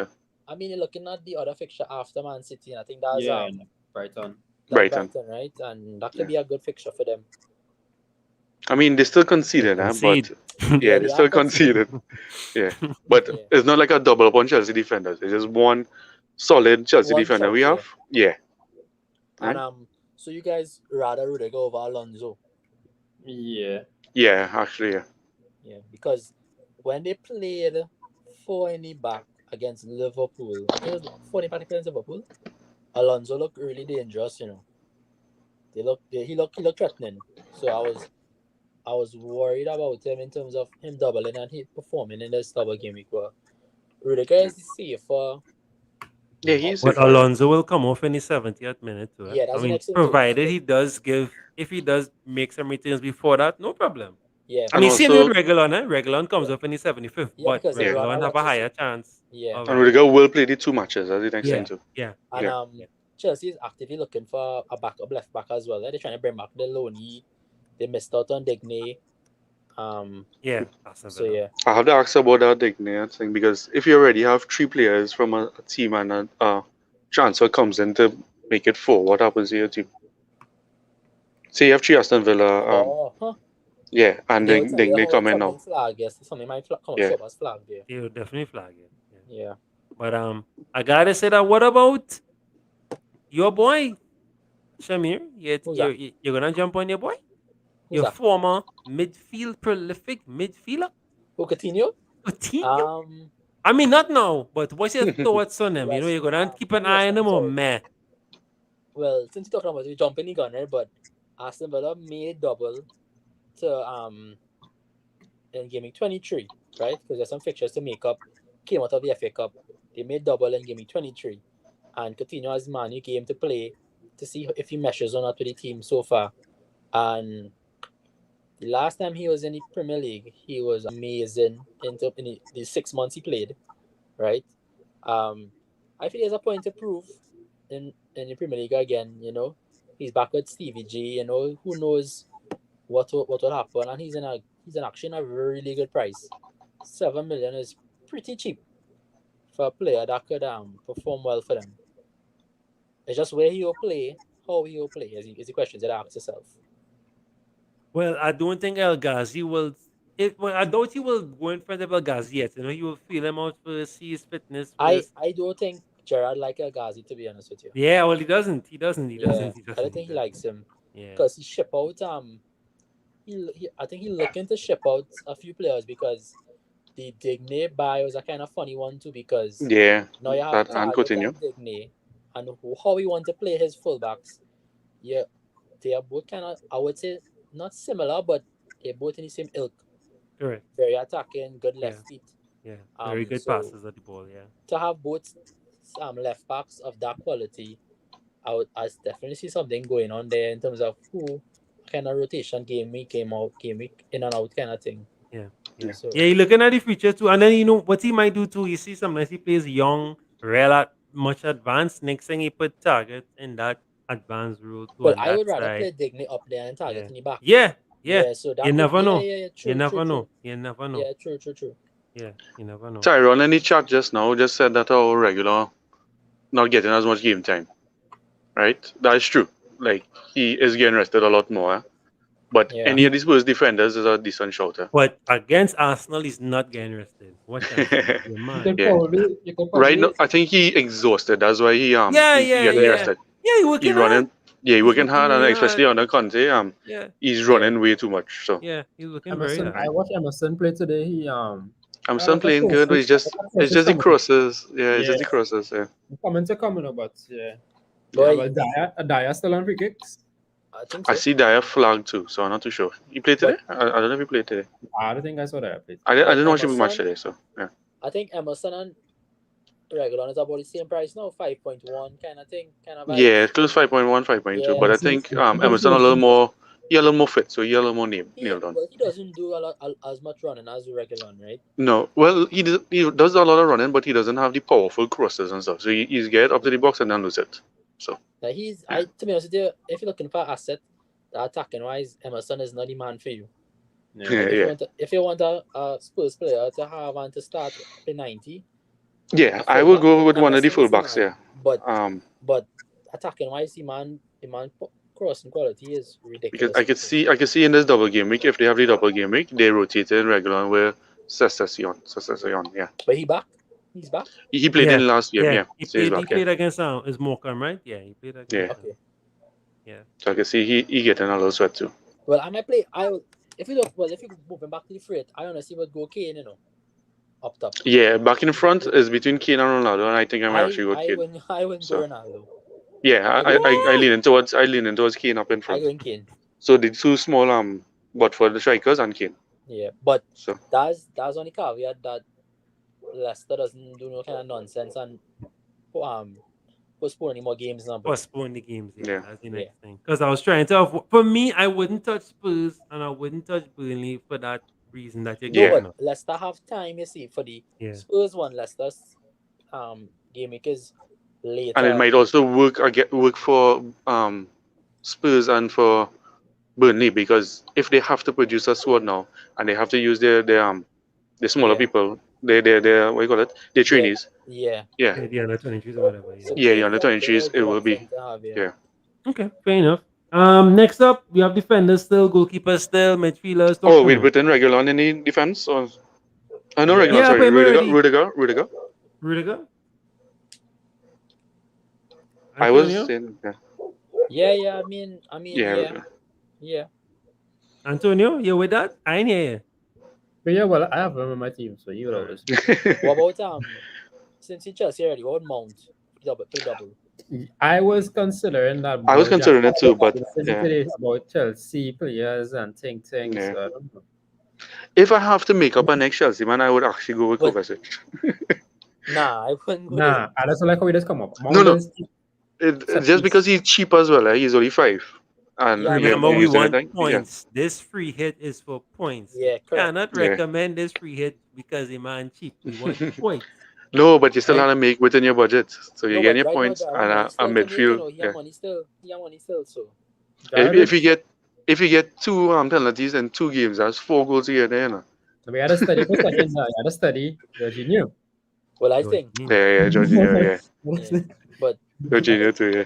I mean, you're looking at the other fixture after Man City, and I think that's Yeah, Brighton. Brighton. right? And that could be a good fixture for them. I mean, they still conceded, Concede. but yeah, they they still are conceded. conceded. Yeah, but Yeah. it's not like a double up on Chelsea defenders. It's just one solid Chelsea One defender shot, we have. Yeah. And so you guys rather Rudiger over Alonso? Yeah. Yeah, actually, yeah. Yeah, because when they played 4 in the back against Liverpool, I think it was 4 in the back against Liverpool, Alonso looked really dangerous, you know. He looked threatening. So I was worried about him in terms of him doubling and he performing in this double game week. But Rudiger is the safer. Yeah, he's But Alonso will come off in the 70th minute too. Yeah, that's I the mean, next thing too. provided if he does make some returns before that, no problem. Yeah, I mean, And same also- with Reguilon, Reguilon comes off in the 75th, Yeah, but because Reguilon Reguilon have a watches higher it. chance. Yeah. All And right. Rudiger will play the 2 matches as the next Yeah. thing too. Yeah. And Yeah. Chelsea is actively looking for a backup left back as well. They're trying to bring back the loanee. They missed out on Digne. Yeah. Aston So Villa. yeah. I have to ask about that Digne thing because if you already have 3 players from a team and a transfer comes in to make it 4, what happens to your team? Say you have 3 Aston Villa, Huh. yeah, and They would then Digne come in something now. flag. Yes, something might come Yeah. show up as flag there. They will definitely flag it. Yeah. Yeah. But I gotta say that. What about your boy, Shamir? Who's that? You're gonna jump on your boy? Who's Your that? former prolific midfielder, Who, Coutinho? Coutinho. I mean, not now, but what's your thoughts on them? You know, you're gonna keep an eye on them or meh? Well, since you're talking about it, jumping the gunner, but Aston Villa made double to in gaming 23, right? Because there's some fixtures to make up. Came out of the FA Cup. They made double in gaming 23. And Coutinho has Man U game to play to see if he meshes or not with the team so far. And the last time he was in the Premier League, he was amazing in the 6 months he played, right? I feel there's a point to prove in the Premier League again, you know. He's back with Stevie G, you know, who knows what will happen, and he's actually in a really good price. 7 million is pretty cheap for a player that could perform well for them. It's just where he will play, how he will play is the question that I ask yourself. Well, I don't think El Ghazi will. I doubt he will go in front of El Ghazi yet. You know, he will feel him out first, see his fitness first. I don't think Gerard like El Ghazi, to be honest with you. Yeah, well, he doesn't. He doesn't. I don't think he likes him. Yeah. Because he ship out I think he's looking to ship out a few players because the Digne buy was a kind of funny one too because Yeah, now you have that and Target Coutinho. and Digne and how he want to play his fullbacks. Yeah, they are both kind of, I would say, not similar, but they're both in the same ilk. Correct. Very attacking, good left feet. Yeah, very good passes at the ball. Yeah. To have both left backs of that quality, I definitely see something going on there in terms of who kind of rotation game week in and out kind of thing. Yeah. So, Yeah, you're looking at the future too. And then you know what he might do too. You see sometimes he plays young, much advanced. Next thing he put Target in that advanced role too. but on I that would rather side. play Digne up there and Target in the back. Yeah. So that you never know. true, You never know. true. You never know. Yeah, true. Yeah, you never know. Tyrone in the chat just now just said that our regular not getting as much game time. Right? That is true. Like he is getting rested a lot more. But any of these Spurs defenders is a decent shouter. But against Arsenal, he's not getting rested. What can You could Right now, I think he exhausted. That's why he Yeah. getting rested. Yeah, he working running. Yeah, he working hard, and really especially hard. under Conte, he's running way too much. So yeah, he's looking Emerson, very hard. I watched Emerson play today. I'm still playing good, but it's just the crosses. Yeah, it's just the crosses. Yeah. Coming, but yeah. Boy. But Dyer still on free kicks. I think so. I see Dyer flag too, so I'm not too sure. He played today? I don't know if he played today. I don't think I saw that play. I didn't watch him Emerson? much today, so yeah. I think Emerson and Regulon is about the same price now, 5.1 kind of thing, vibe. Yeah, close 5.1, 5.2. Yeah. But I think Emerson a little more fit, so he a little more nailed on. Well, he doesn't do as much running as Regulon, right? No, well, he does a lot of running, but he doesn't have the powerful crosses and stuff. So he's get up to the box and then lose it. So Like to be honest with you, if you're looking for asset, attacking wise, Emerson is not the man for you. If you want a Spurs player to have and to start at 90. Yeah, I will go with one of the fullbacks. Yeah, but attacking wise, the man crossing quality is ridiculous. Because I can see in this double game week, if they have the double game week, they rotated regular with Session. Yeah. But he's back. He played in last game. Yeah, he so played against is Morecambe, right? Yeah, he played against. Yeah. Okay. Yeah. So I can see he getting a little sweat too. Well, I might play. If you moving back to the freight, I honestly would go Kane, up top. Yeah, back in front is between Kane and Ronaldo, and I think I might actually go Kane. I wouldn't go Ronaldo. Yeah, I lean in towards Kane up in front. I go Kane. So the two small but for the strikers and Kane. Yeah, but so that's only caveat that Leicester doesn't do no kind of nonsense and postpone any more games now. Postpone the games, that's the next thing. Because I was trying to, for me, I wouldn't touch Spurs and I wouldn't touch Burnley for that reason that you're getting. But Leicester have time, you see, for the Yeah. Spurs one. Leicester game week is later. And it might also work for Spurs and for Burnley, because if they have to produce a squad now and they have to use their smaller people, their what you call it, their trainees. Yeah. The under 23s or whatever. So The under 23s, it will be. Yeah. Okay, fair enough. Next up, we have defenders still, goalkeepers still, midfielders. Oh, we put in Regulon in the defense? Or... Oh, no, Regulon, sorry. Rudiger. I was saying, Yeah. I mean, yeah. Antonio, you with that? I ain't hear you. But yeah, well, I have him on my team, so you would always. What about since you Chelsea already, what Mount? Double. I was considering that. I was considering it too, but about Chelsea players and things. Yeah. So I don't know. If I have to make up an next Chelsea man, I would actually go with Kovacic. Nah, I wouldn't go. Nah, I just like how he just come up. No. Just because he's cheap as well. He's only 5. And remember, we want points. Yeah. This free hit is for points. Yeah, correct. Cannot recommend this free hit because the man cheap. We want points. No, but you still have to make within your budget. So you get your points and a midfield. He have money still. So if you get 2 penalties in 2 games, that's 4 goals a year there. No? So we had to study. Jorginho. Well, I think. Yeah, Jorginho. Yeah. But Jorginho too. Yeah.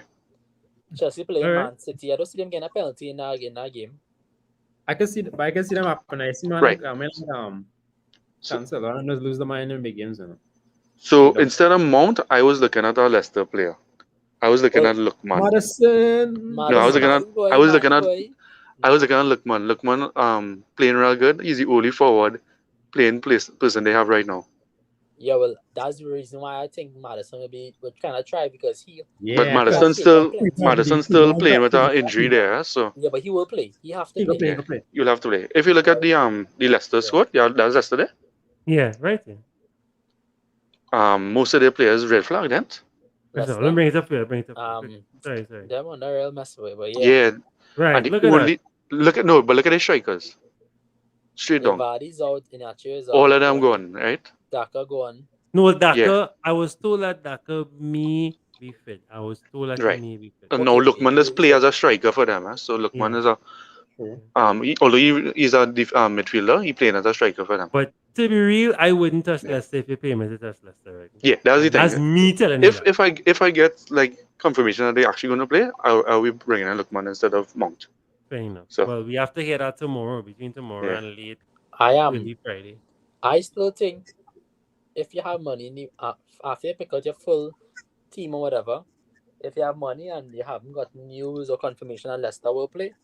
Chelsea playing Man City. I don't see them getting a penalty in that game. I can see them happen. I see cancel or lose the mind in big games. You know? So instead of Mount, I was looking at a Leicester player. I was looking at Lookman. Madison. No, I was looking at Lookman. Lookman playing real good. He's the only forward playing person they have right now. Yeah, well, that's the reason why I think Madison would kind of try, because he. Yeah, but Madison's still playing with an injury there, so. Yeah, but he will play. He have to play. Yeah, you'll have to play. If you look at the Leicester squad, that's Leicester there. Yeah, right. Most of their players red flag, then. Let me bring it up here. Sorry. That one, not real mess away, but yeah. Right. Look at the strikers. Straight down. Vardy's out, Inacho is out. All of them gone, right? Daka gone. No, Daka. I was told that Daka me be fit. I was told that me be fit. No, Lookman does play as a striker for them. So Lookman is a although he's a midfielder, he playing as a striker for them. But to be real, I wouldn't touch Leicester if you pay me to touch Leicester right now. Yeah, that's the thing. That's me telling you. If I get like confirmation that they're actually going to play, I'll be bringing in Lookman instead of Mount. Fair enough. So, well, we have to hear that tomorrow, between tomorrow and late. Early Friday. I still think if you have money, after you pick out your full team or whatever, if you have money and you haven't got news or confirmation that Leicester will play,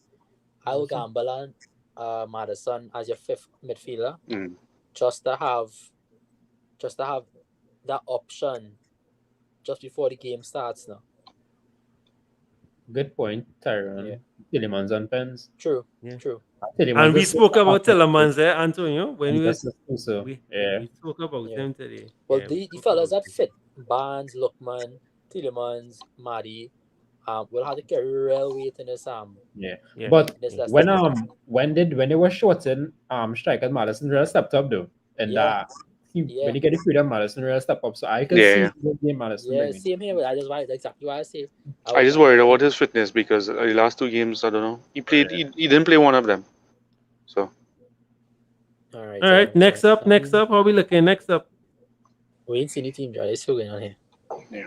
I'll gamble on Madison as your 5th midfielder, just to have that option just before the game starts now. Good point, Tyrone. Yeah. Tillemans on pens. True. And we spoke about Tillemans there, Antonio, when we spoke about them today. Well, the fellas that fit, Barnes, Lookman, Tillemans, Maddie, will have to carry real weight in this But when they were shorting strikers, Madison really stepped up though. And when you get the freedom, Madison really stepped up. So I can see the game Madison. Yeah, same here. But exactly why I say. I just worried about his fitness because the last 2 games, I don't know. He played. He didn't play one of them. So. All right. All right. Next up. How are we looking? Next up. We ain't seen the team, John. It's still going on here. Yeah.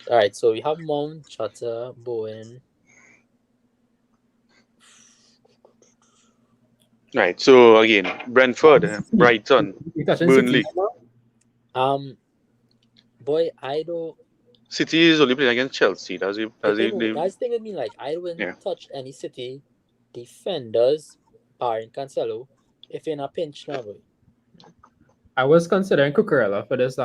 All right. So we have Mount, Chatter, Bowen. Right. So again, Brentford, Brighton, Burnley. Boy, I don't. City is only playing against Chelsea. That's the thing with me. Like, I wouldn't touch any City defenders, barring Cancelo, if you're in a pinch now, boy. I was considering Cucurella for this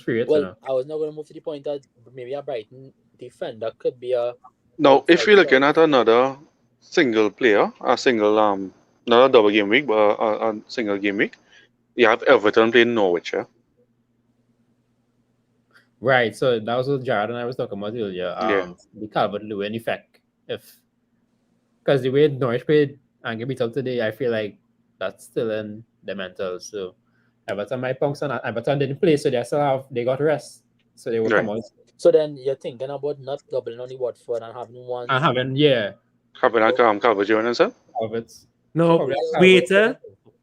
free hit. Well, I was not going to move to the point that maybe a Brighton defender could be a. Now, if you're looking at another single player, not a double game week, but a single game week, you have Everton playing Norwich. Yeah? Right, so that was what Jared and I was talking about earlier. The Calvert-Lewin effect. Because the way Norwich played and get beat up today, I feel like that's still in the mental. So Everton might bounce on that. Everton didn't play, so they got rest. So they will come out. So then you're thinking about not doubling on the Watford and having one. And having, yeah. Having a Calvert Jones, sir? Calvert's. No, waiter.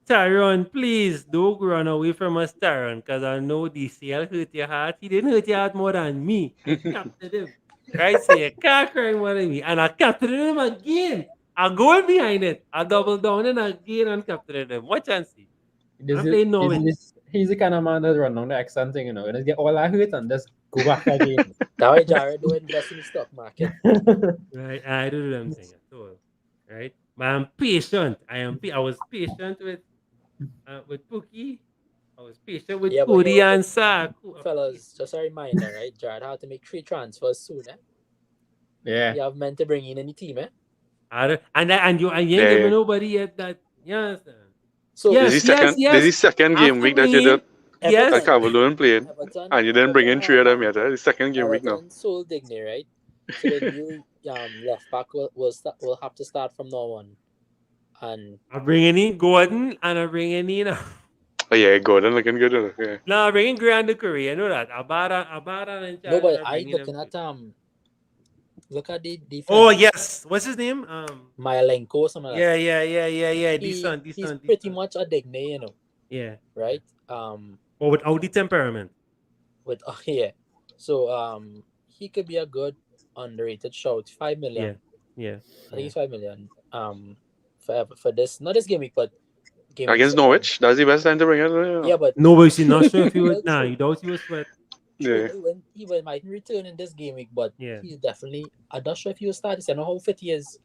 Tyrone, please don't run away from us, Tyrone, because I know DCL hurt your heart. He didn't hurt your heart more than me. I captured him. Right? So you can't cry more than me. And I captured him again. I go behind it. I double down and again and captured him. What chance? He's the kind of man that run on the accent thing, and just get all I hurt and just go back again. That way, Jared, don't invest in the stock market. Right? I don't know what I'm saying at all. Right? But I'm patient. I was patient with Pookie. I was patient with Cody and Sak. Fellas, just a reminder, right? Jared had to make 3 transfers soon, eh? Yeah. You have meant to bring in any team, eh? And you ain't giving nobody yet that. Yes. So this is the second game week that you did. Yes. That Calvert playing, and you didn't bring in 3 of them yet. The second game week now. Soul Digney, right? So the new left back will have to start from now on. And I'm bringing in Gordon and I'm bringing in. Oh yeah, Gordon looking good. Yeah. No, I'm bringing Grand Curry. I know that. Abada and no, but I looking at look at the defense. Oh yes, what's his name? Myalenko or something. Yeah. Decent. He's pretty much a Digney, you know. Yeah. Right. But without the temperament. So he could be a good underrated shout. 5 million. Yeah. I think it's 5 million. For this, not this game week, but game against Norwich. That's the best time to bring it. Yeah, but Norwich is not sure if he would. Nah, you doubt he was sweat. Yeah. He might return in this game week, but yeah, he's definitely. I'm not sure if he will start. I don't know how fit he is.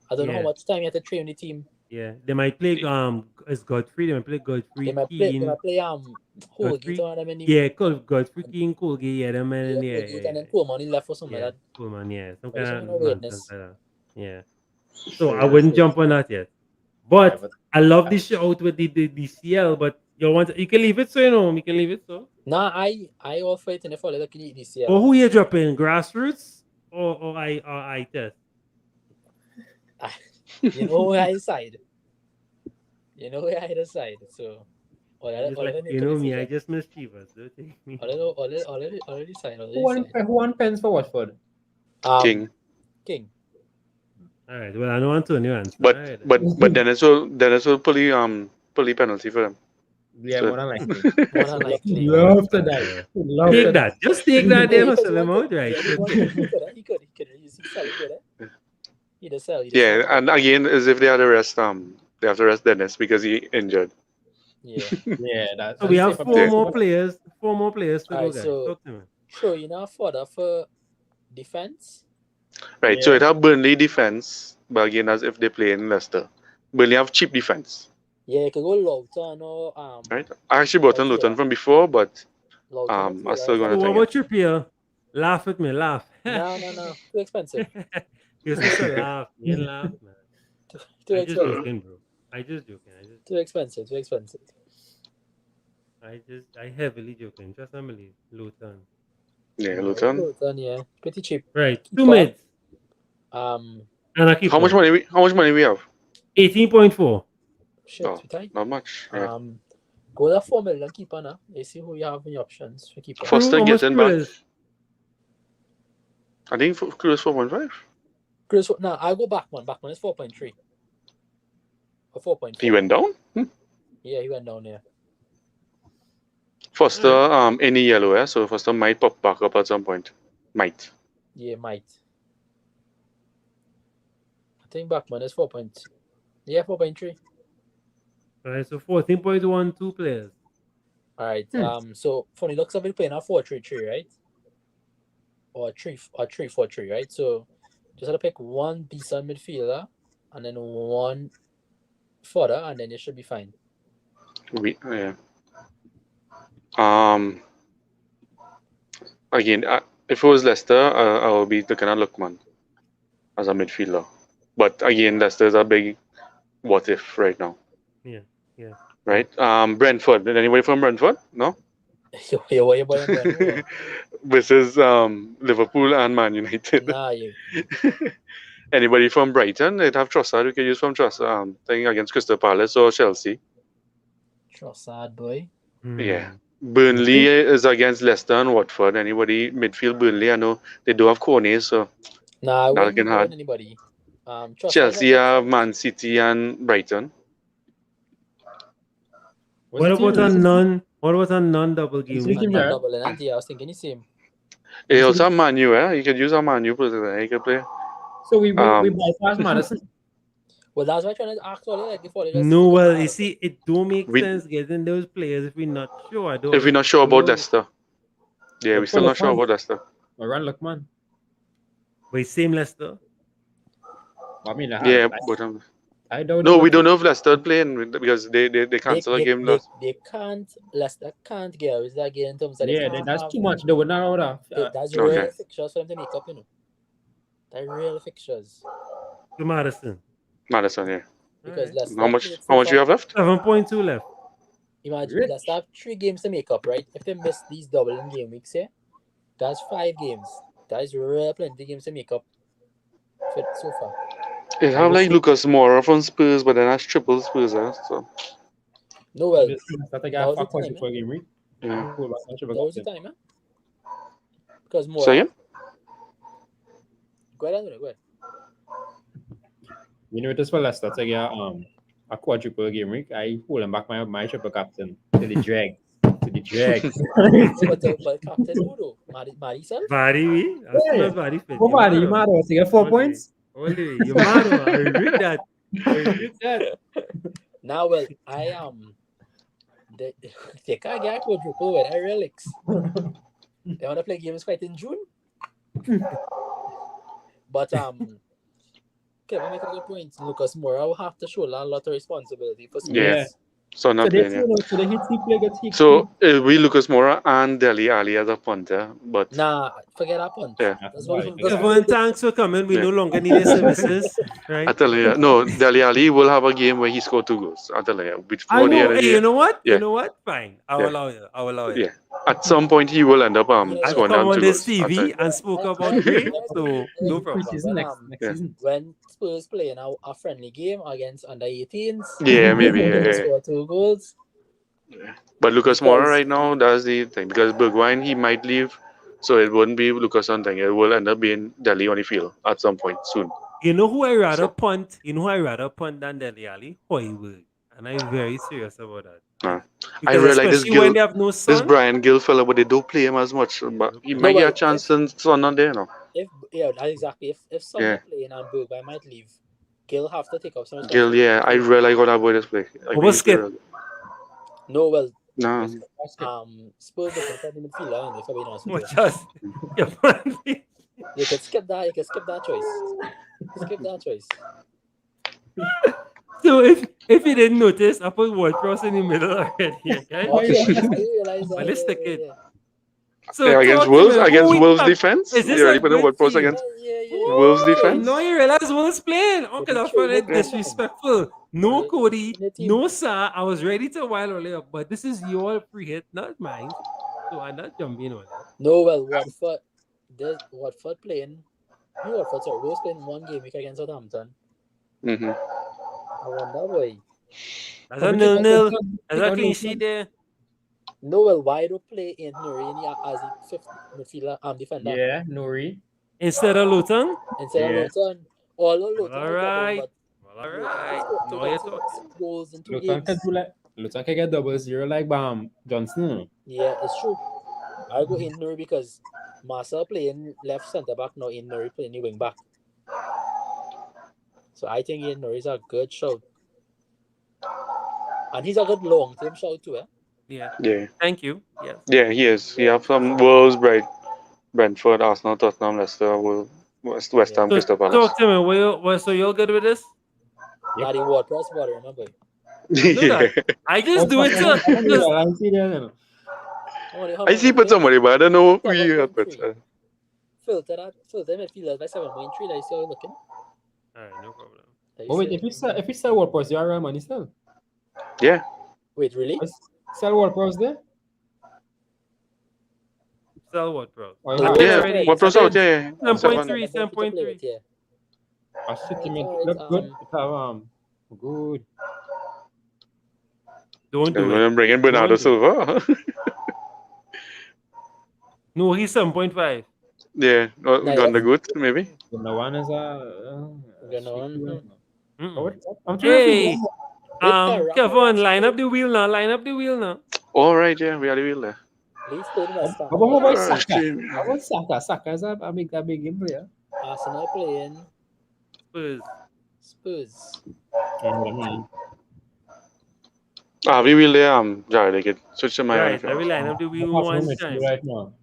I don't know how much time he had to train the team. Yeah, they might play as Godfrey. They might play Godfrey. They might play Holgate or them in the. Yeah, Godfrey King, Colgate, yeah, them and and then Coleman he left for something like that. Coleman, yeah, some There's kind some of weirdness. like that. Yeah. So I wouldn't jump on that yet. But I love this shout with the DCL, but you can leave it so, you can leave it so. Nah, I offer it in the fall like DCL. Or who you dropping? Grassroots or I test? You know where I decide. So you know me, I just mischievous. Don't take me. Already decide. Who won pens for Watford? King. All right. Well, I know Antonio answer. But Dennis will pull the penalty for him. Yeah, so. more than likely. Love to die. Take that. Just take that there for sell him out, right? He could. He'd sell. Yeah, and again, as if they had to rest, they have to rest Dennis because he injured. Yeah. That's so we have 4 more players. 4 more players to go. So, sure, further for defense. Right, so it have Burnley defense, but again, as if they play in Leicester. Burnley have cheap defense. Yeah, you could go Loughton or Right, I actually bought on Luton from before, but I'm still going to take it. What about Trippier? Laugh at me, laugh. No, too expensive. You're supposed to laugh. You laugh, man. Too expensive. Just joking, bro. I just joking. Too expensive. I heavily joking. Just believe Luton. Yeah, Luton. Yeah, pretty cheap. Right, 2 mids. And I keep how much money we have? 18.4. Shit, not much. Yeah. Go to 4 million keeper now. You see who you have in your options for keeper. Foster getting back. I think Cruz 4.5. Cruz, no, I go back one. Back one is 4.3. Or 4.4. He went down? Yeah, he went down there. Foster, any yellow, yeah? So Foster might pop back up at some point. Might. Yeah, might. I think Backman is 4.3. Alright, so 14.12 players. Alright, so from the looks of it, playing a 4-3-3, right? Or 3-4-3, right? So just have to pick one decent midfielder and then one further, and then you should be fine. Yeah. Again, if it was Leicester, I would be looking at Lookman as a midfielder. But again, Leicester is a big what if right now. Yeah. Right? Brentford. Did anybody from Brentford? No? Versus Liverpool and Man United. Nah, you. Anybody from Brighton? They'd have Trossard. We could use from Trossard. Thing against Crystal Palace or Chelsea. Trossard, boy. Yeah. Burnley is against Leicester and Watford. Anybody midfield Burnley? I know they do have Cornet, so Nah, I that'll wouldn't get be hard. going anybody. Trust Chelsea have Man City and Brighton. What about a non? What about a non-double game Is week? it team, Not Jared? double, and I was thinking the same. They also have Manu, You could use a Manu person. You could play. So we bypass Madison. Well, that's why I'm trying to ask all like before they just No, stick with well, you Madison. see, it don't make We- sense getting those players if we're not sure. Though. If we're not sure about No. Leicester. Yeah, we're still not sure about Leicester. Run Lookman. But same Leicester. I mean, Yeah, but I don't no, know. we don't know if Leicester playing because they cancel a game last. They can't. Leicester can't get out of that game in terms of Yeah, that's too much. They would not order. That's Okay. real fixtures for them to make up, you know. They're real fixtures. To Madison. Madison, yeah. Because Alright. Leicester How much? played so How much you far. have left? 7.2 left. Imagine Rich. Leicester have 3 games to make up, right? If they miss these double in game weeks, yeah, that's 5 games. That is real plenty games to make up for so far. It have like Lucas Moura from Spurs, but then that's triple Spurs, so No, well, That I that got was the 5 points time, for game week. yeah. Cool, that's not that triple was the captain. time, Because more. So yeah, Go ahead, go ahead. You know, it is for Leicester to get a quadruple game week. I hold him back my triple captain to the drag. To the drag. But captain who though? Maricel? Vardy, as soon as Vardy fit. Go Vardy, you mad? To get 4 points? Only, you mad? I read that. Now, well, they can't get a quadruple with their relics. They want to play games quite in June. But okay, we make a good point. Lucas Moura will have to show a lot of responsibility for some Yeah. games. so not So they playing. Yeah. so the hit play gets hit. So we Lucas Moura and Dele Alli as a punter, but Nah, forget that punt. Yeah. That's what Right. Everyone, thanks for coming. We Yeah. no longer need their services, right? I tell you, no, Dele Alli will have a game where he scored 2 goals. I tell you, before I the know. end of the Hey, year. you know what? Yeah. You know what? Fine. I will Yeah. allow you. I will allow you. Yeah, at some point he will end up I scoring come down on 2 this goals. I tell TV you. and spoke about Gray, so no problem. Preseason next Yeah. season. When Spurs playing a friendly game against under 18s, Yeah, maybe. they Yeah. score 2 goals. But Lucas Moura Because- right now, that's the thing. Because Bergwijn, he might leave. So it wouldn't be Lucas on thing. It will end up being Dele on the field at some point soon. You know who I rather So- punt? You know who I rather punt than Dele Alli? Hoiberg. And I'm very serious about that. I Because really like this especially when Gill, they have no this son. Brian Gill fella, but they don't play him as much. But he might No, get a but chance and Son on there now. That's exactly. If someone Yeah. playing and Bergwijn might leave, Gill have to take up some Gill, yeah, I really like how that boy does play. I What really Skip? really- No, well, No, Spurs they can play midfielder, and if I'm being honest with What you. just? Yeah, You can skip that. You can skip that choice. Skip that choice. so if you didn't notice, I put WordPress in the middle already. Okay? Oh, yeah, I realize that. Well, let's stick it. So yeah, against talk to Wolves, me, against who Wolves we- defense. Is this You already a put a good word post team? against Yeah. Wolves defense. No, you realize Wolves playing. Okay, that's True, very no disrespectful. No, Yeah, Cody. yeah, team. No, sir. I was ready to while earlier, but this is your free hit, not mine. So I'm not jumping on it. No, well, Watford playing. No, Watford, sorry, Wolves playing 1 game week against Southampton. Mm-hmm. I wonder why. That's a nil-nil. That's a clean sheet there. No, well, why do play in Nuri as the 5th midfielder defender Yeah, Nuri. Instead of Luton. instead Yeah. of Luton? Although Luton All are double, right. but Well, all right. two No, you're talking. goals in 2 Luton games. can do like Luton can get 0-0 like Johnson. Yeah, it's true. I go in Nuri because Marcel playing left centre back, now in Nuri playing the wing back. So I think in Nuri is a good shout. And he's a good long term shout too, Yeah. Yeah, Thank you. Yes. yeah, he is. He have some Wolves, Brentford, Arsenal, Tottenham, Leicester, West Ham, So, Crystal Palace. talk to me. So you're good with this? Yeah. The WordPress water, remember? Yeah. I just do it to. just- I see put somebody, but I don't know who you have put. Filter midfielders by 7.3. That is still looking. All right, no problem. That Oh is wait, still- if you sell WordPress, you are money still. Yeah. Wait, really? Sell WordPress there? Sell what, bro? Or Yeah, Yeah, already. what plus out? Yeah, yeah. 7.3, 7.3. Yeah. shit, you mean Alright, look good. It have, good. Don't They're do going it. to bring in Bernardo Don't do Silva. No, he's 7.5. Yeah, or Nah, Ganda Good, maybe. The one is I'm trying to Hey, figure Kevin, line up the wheel now. Line up the wheel now. All right, yeah, we are the wheel there. Leeds played West Ham. How about Ah, Saka? shame. How about Saka? Saka is a big game player. Arsenal playing Spurs. We wheel there, Jared, I could switch to my Right, own. let me line up the wheel Arsenal one midfield time. right now.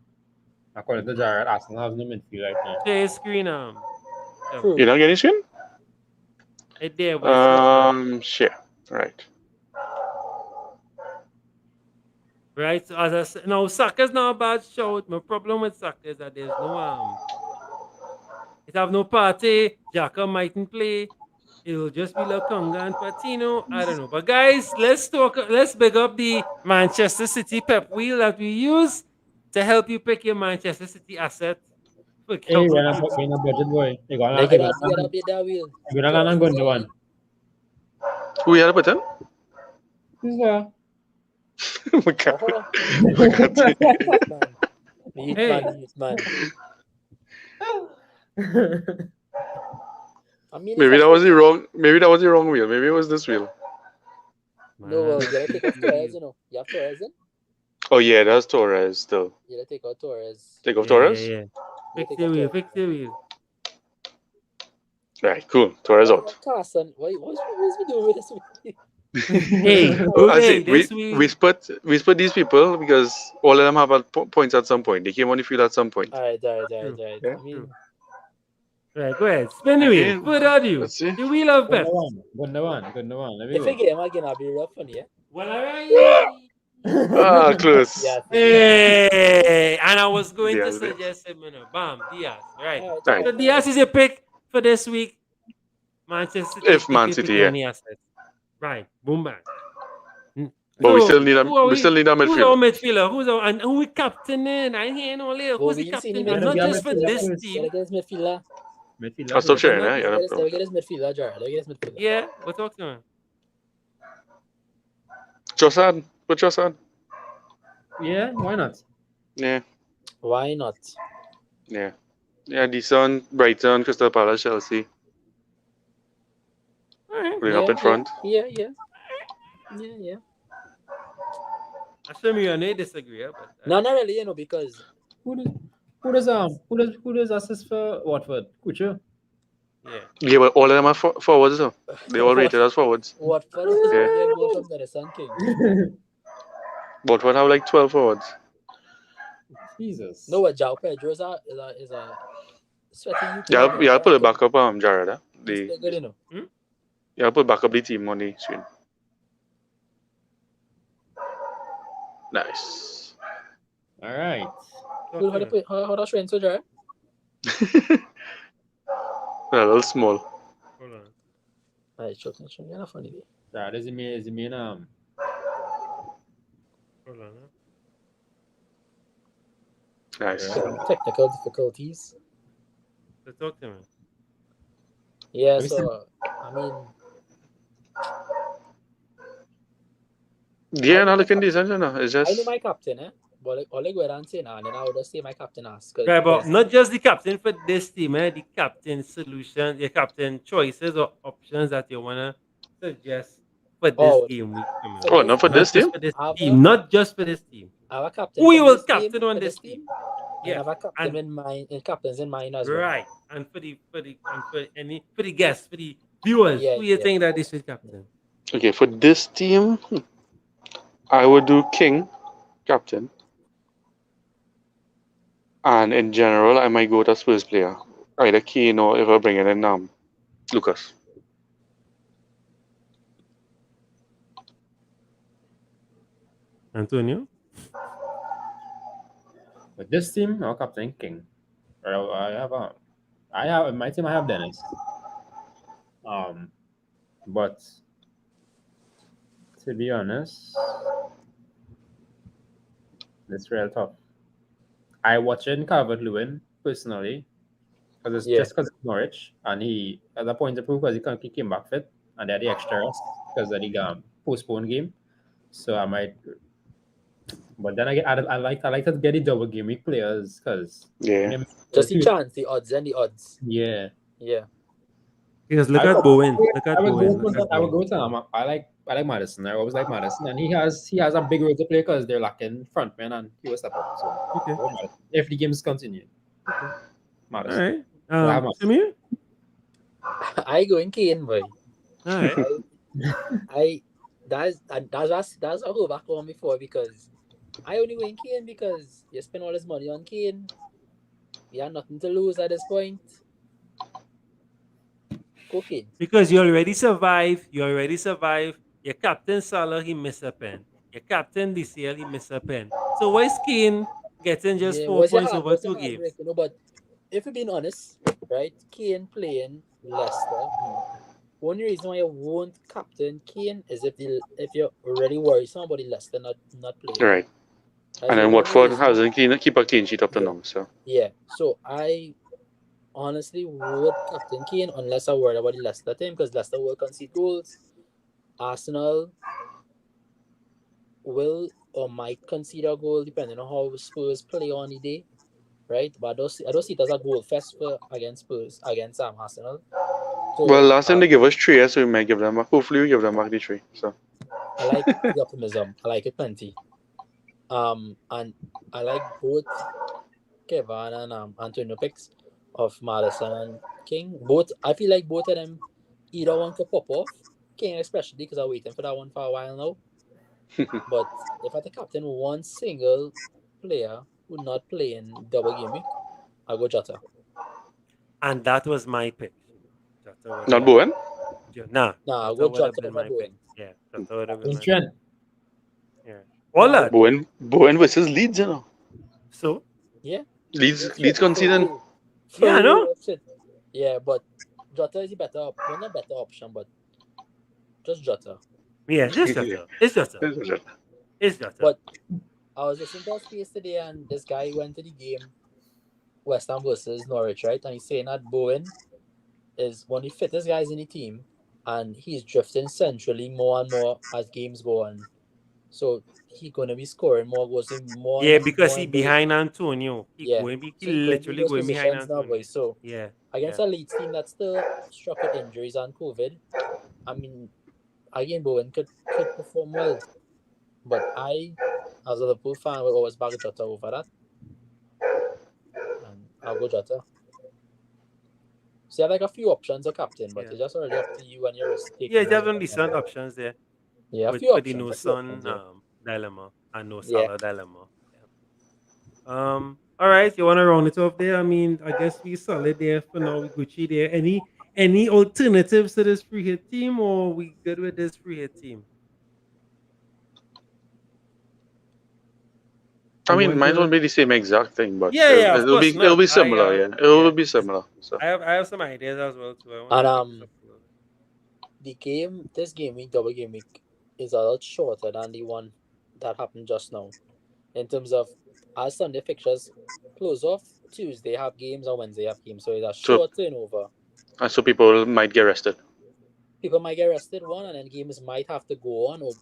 According to Jared, Arsenal has no midfield right now. Share screen True. You're not getting screen? Right there, but it's switch Share. Right. right. So as I said, now Saka's not a bad shout. My problem with Saka is that there's no it have no party. Xhaka mightn't play. It'll just be Lokonga and Patino. I don't know. But guys, let's big up the Manchester City pep wheel that we use to help you pick your Manchester City asset. Hey, we're not budget boy. They get a bit that wheel. You're not going to one. Who you had a button? Who's that? My God. Man. I mean, Maybe that was the wrong. Maybe that was the wrong wheel. Maybe it was this wheel. No, you gotta take out Torres, you know. You have Torres in? Oh yeah, that's Torres still. You gotta take out Torres. Take off Torres. Yeah. Fix the wheel. Right, cool. Torres out. Carson, what's we doing with this week? Hey, I okay, see, we split these people because all of them have points at some point. They came on the field at some point. Alright. Yeah. I mean, Right, go ahead. Spin the wheel. What are you? Let's see. The wheel of best. Good one. if I get him again, I'll be rough on you. Well, all right. Close. Yeah. Hey, and I was going to Diaz, suggest him, bam, Diaz. Right. Right. So Diaz is a pick for this week. Manchester City. If Man City, yeah. Any assets. Right. Boom, bang. But we still need a Who's midfielder. our midfielder? And who we captaining? I hear no later. Who's the captain? And not just for this team. Midfielder. I'll stop sharing, Let yeah. me get his midfielder, Jared. Let me get his midfielder. Yeah, we're talking about. Trossard. Put Trossard. Yeah, why not? Yeah. Why not? Yeah. Yeah, decent. Brighton, Crystal Palace, Chelsea. Putting up in front. Yeah. I sure you and I disagree, but No, not really, you know, because Who does assist for Watford? Kucho? Yeah, but all of them are forwards, though. They all rated as forwards. Watford is Yeah. a goal from Madison King. Watford have like 12 forwards. Jesus. No, what João Pedro is a sweaty youth. Yeah, I'll put it back up, Jared. It's good, you know. Yeah, I'll put back up the team on the screen. Nice. All right. How does Shane so, Jared? A little small. hold on. Alright, sure, you're not funny. That is the main Hold on. Nice. Technical difficulties. So talk to me. Yeah, so I mean, Yeah, not looking decent, you know. It's I know just. my captain, but all I go around saying, and then I would just say my captain asked. Right, but not just the captain for this team, the captain solution, the captain choices or options that you wanna suggest for this game week. Oh, not for this team? For this team, not just for this team. I have a captain. Who for will this captain team, on for this team? I Yeah, have a captain in mind, captains in mind as well. right. And for the guests, for the viewers, Yeah, who you yeah. think that this is captain? Okay, for this team, I would do King, captain. And in general, I might go with a Spurs player. Either Kane or if I bring in Lucas. Antonio? With this team, our captain King. I have in my team. I have Dennis. But to be honest, it's real tough. I watching Calvert-Lewin personally because it's Norwich, and he at a point to prove because he came back fit, and they had the extra rest because of the postponed game. So I might. But then again, I like to get the double game week players because Yeah. Just the chance, the odds and the odds. Yeah. Yeah. Because look I at would Bowen. go- Look I at would Bowen. go Look for at I would Bowen. go to him. I like Madison. I always like Madison, and he has a big role to play because they're lacking frontmen, and he will step up. So Okay. if the games continue, Okay. All Madison. right. So I have Madison. Samir? I go in Kane, boy. All right. That's a hold back on before because I only win Kane because you spend all this money on Kane. You have nothing to lose at this point. Go Kane. Because you already survived. You already survived. Your captain Salah, he missed a pen. Your captain this year, he missed a pen. So why is Kane getting just Yeah, 4 points over what's your 2 hard games? break, but if you're being honest, right, Kane playing Leicester, only reason why you won't captain Kane is if you're already worried somebody Leicester not playing. Right. That's And the then only Watford reason. hasn't keep a clean sheet up to now. So Yeah, so I honestly would captain Kane unless I worry about the Leicester team because Leicester will concede goals. Arsenal will or might concede a goal depending on how Spurs play on the day, right? But I don't see it as a goal fest for against Spurs against Arsenal. So, well, last time they gave us 3, so we might give them back. Hopefully, we give them back the 3. So I like the optimism. I like it plenty. And I like both Kevin and Antonio picks of Madison and King. Both I feel like both of them either one could pop off. King especially because I'm waiting for that one for a while now. But if I had to captain one single player who not playing double game week, I go Jota. And that was my pick. Jota would not have Bowen. Nah, I Jota go would have Jota been over my Bowen. pick. Yeah, Jota would have been my pick. Trent. Yeah. All Nah, that. Bowen versus Leeds, you know. So, Yeah. Leeds conceding. Yeah, I know. Yeah, but Jota is a better, well, not better option, but just Jota. yeah, it's Jota. It's Jota. It's Jota. But I was listening to a space today, and this guy went to the game, West Ham versus Norwich, right? And he's saying that Bowen is one of the fittest guys in the team, and he's drifting centrally more and more as games go on. So he's gonna be scoring more goals, more. Yeah, because more he in those, behind Antonio. He yeah. going be So he's going to literally those going behind positions now, Antonio. boys. So Yeah. against a Leeds team that's still struck with injuries and COVID, I mean, again, Bowen could perform well. But I, as a Liverpool fan, will always back Jota over that. And I'll go Jota. So you have like a few options of captain, but it's just already up to you and your risk taking. Yeah, there's only some options there. Yeah, a with, few with the options. no a few sun options, yeah. dilemma and no Yeah. Salah dilemma. Yeah. All right, you want to round it off there? I mean, I guess we solid there for now. We Gucci there. Any alternatives to this free hit team, or we good with this free hit team? I mean, mine won't be the same exact thing, but Yeah, of it'll course be not. similar. Yeah, it will be similar. So I have some ideas as well too. And this game week, double game week, is a lot shorter than the one that happened just now. In terms of as Sunday fixtures close off, Tuesday have games and Wednesday have games, so it's a short turnover. And so people might get rested. People might get rested one, and then games might have to go on, or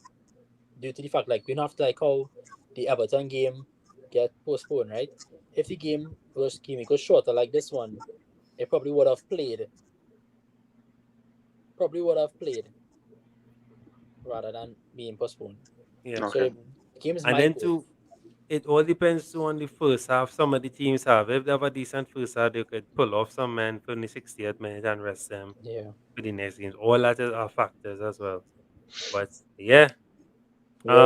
due to the fact like we don't have to like how the Everton game get postponed, right? If the game was shorter like this one, it probably would have played. Rather than being postponed. Yeah. Okay. So games and might then go. too, it all depends on the first half. Some of the teams have. If they have a decent first half, they could pull off some men for the 60th minute and rest them. Yeah. For the next games. All that are factors as well. But yeah. What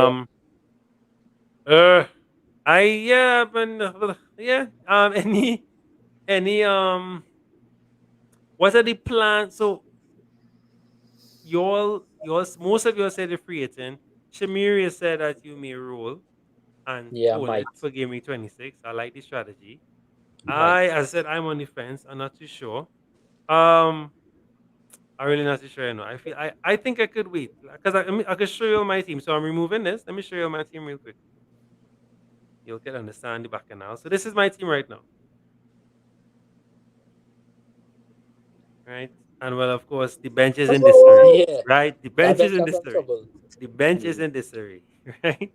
are the plans? So most of you said the free agent. Shamiria said that you may roll and hold it for game week 26. I like the strategy. As I said, I'm on the fence. I'm not too sure. I'm really not too sure. I think I could wait because I could show you my team. So I'm removing this. Let me show you my team real quick. You'll get understand the back now. So this is my team right now. Right? And well, of course, the bench is in this area. Yeah. Right? The bench is in this area. The bench is in this area. right?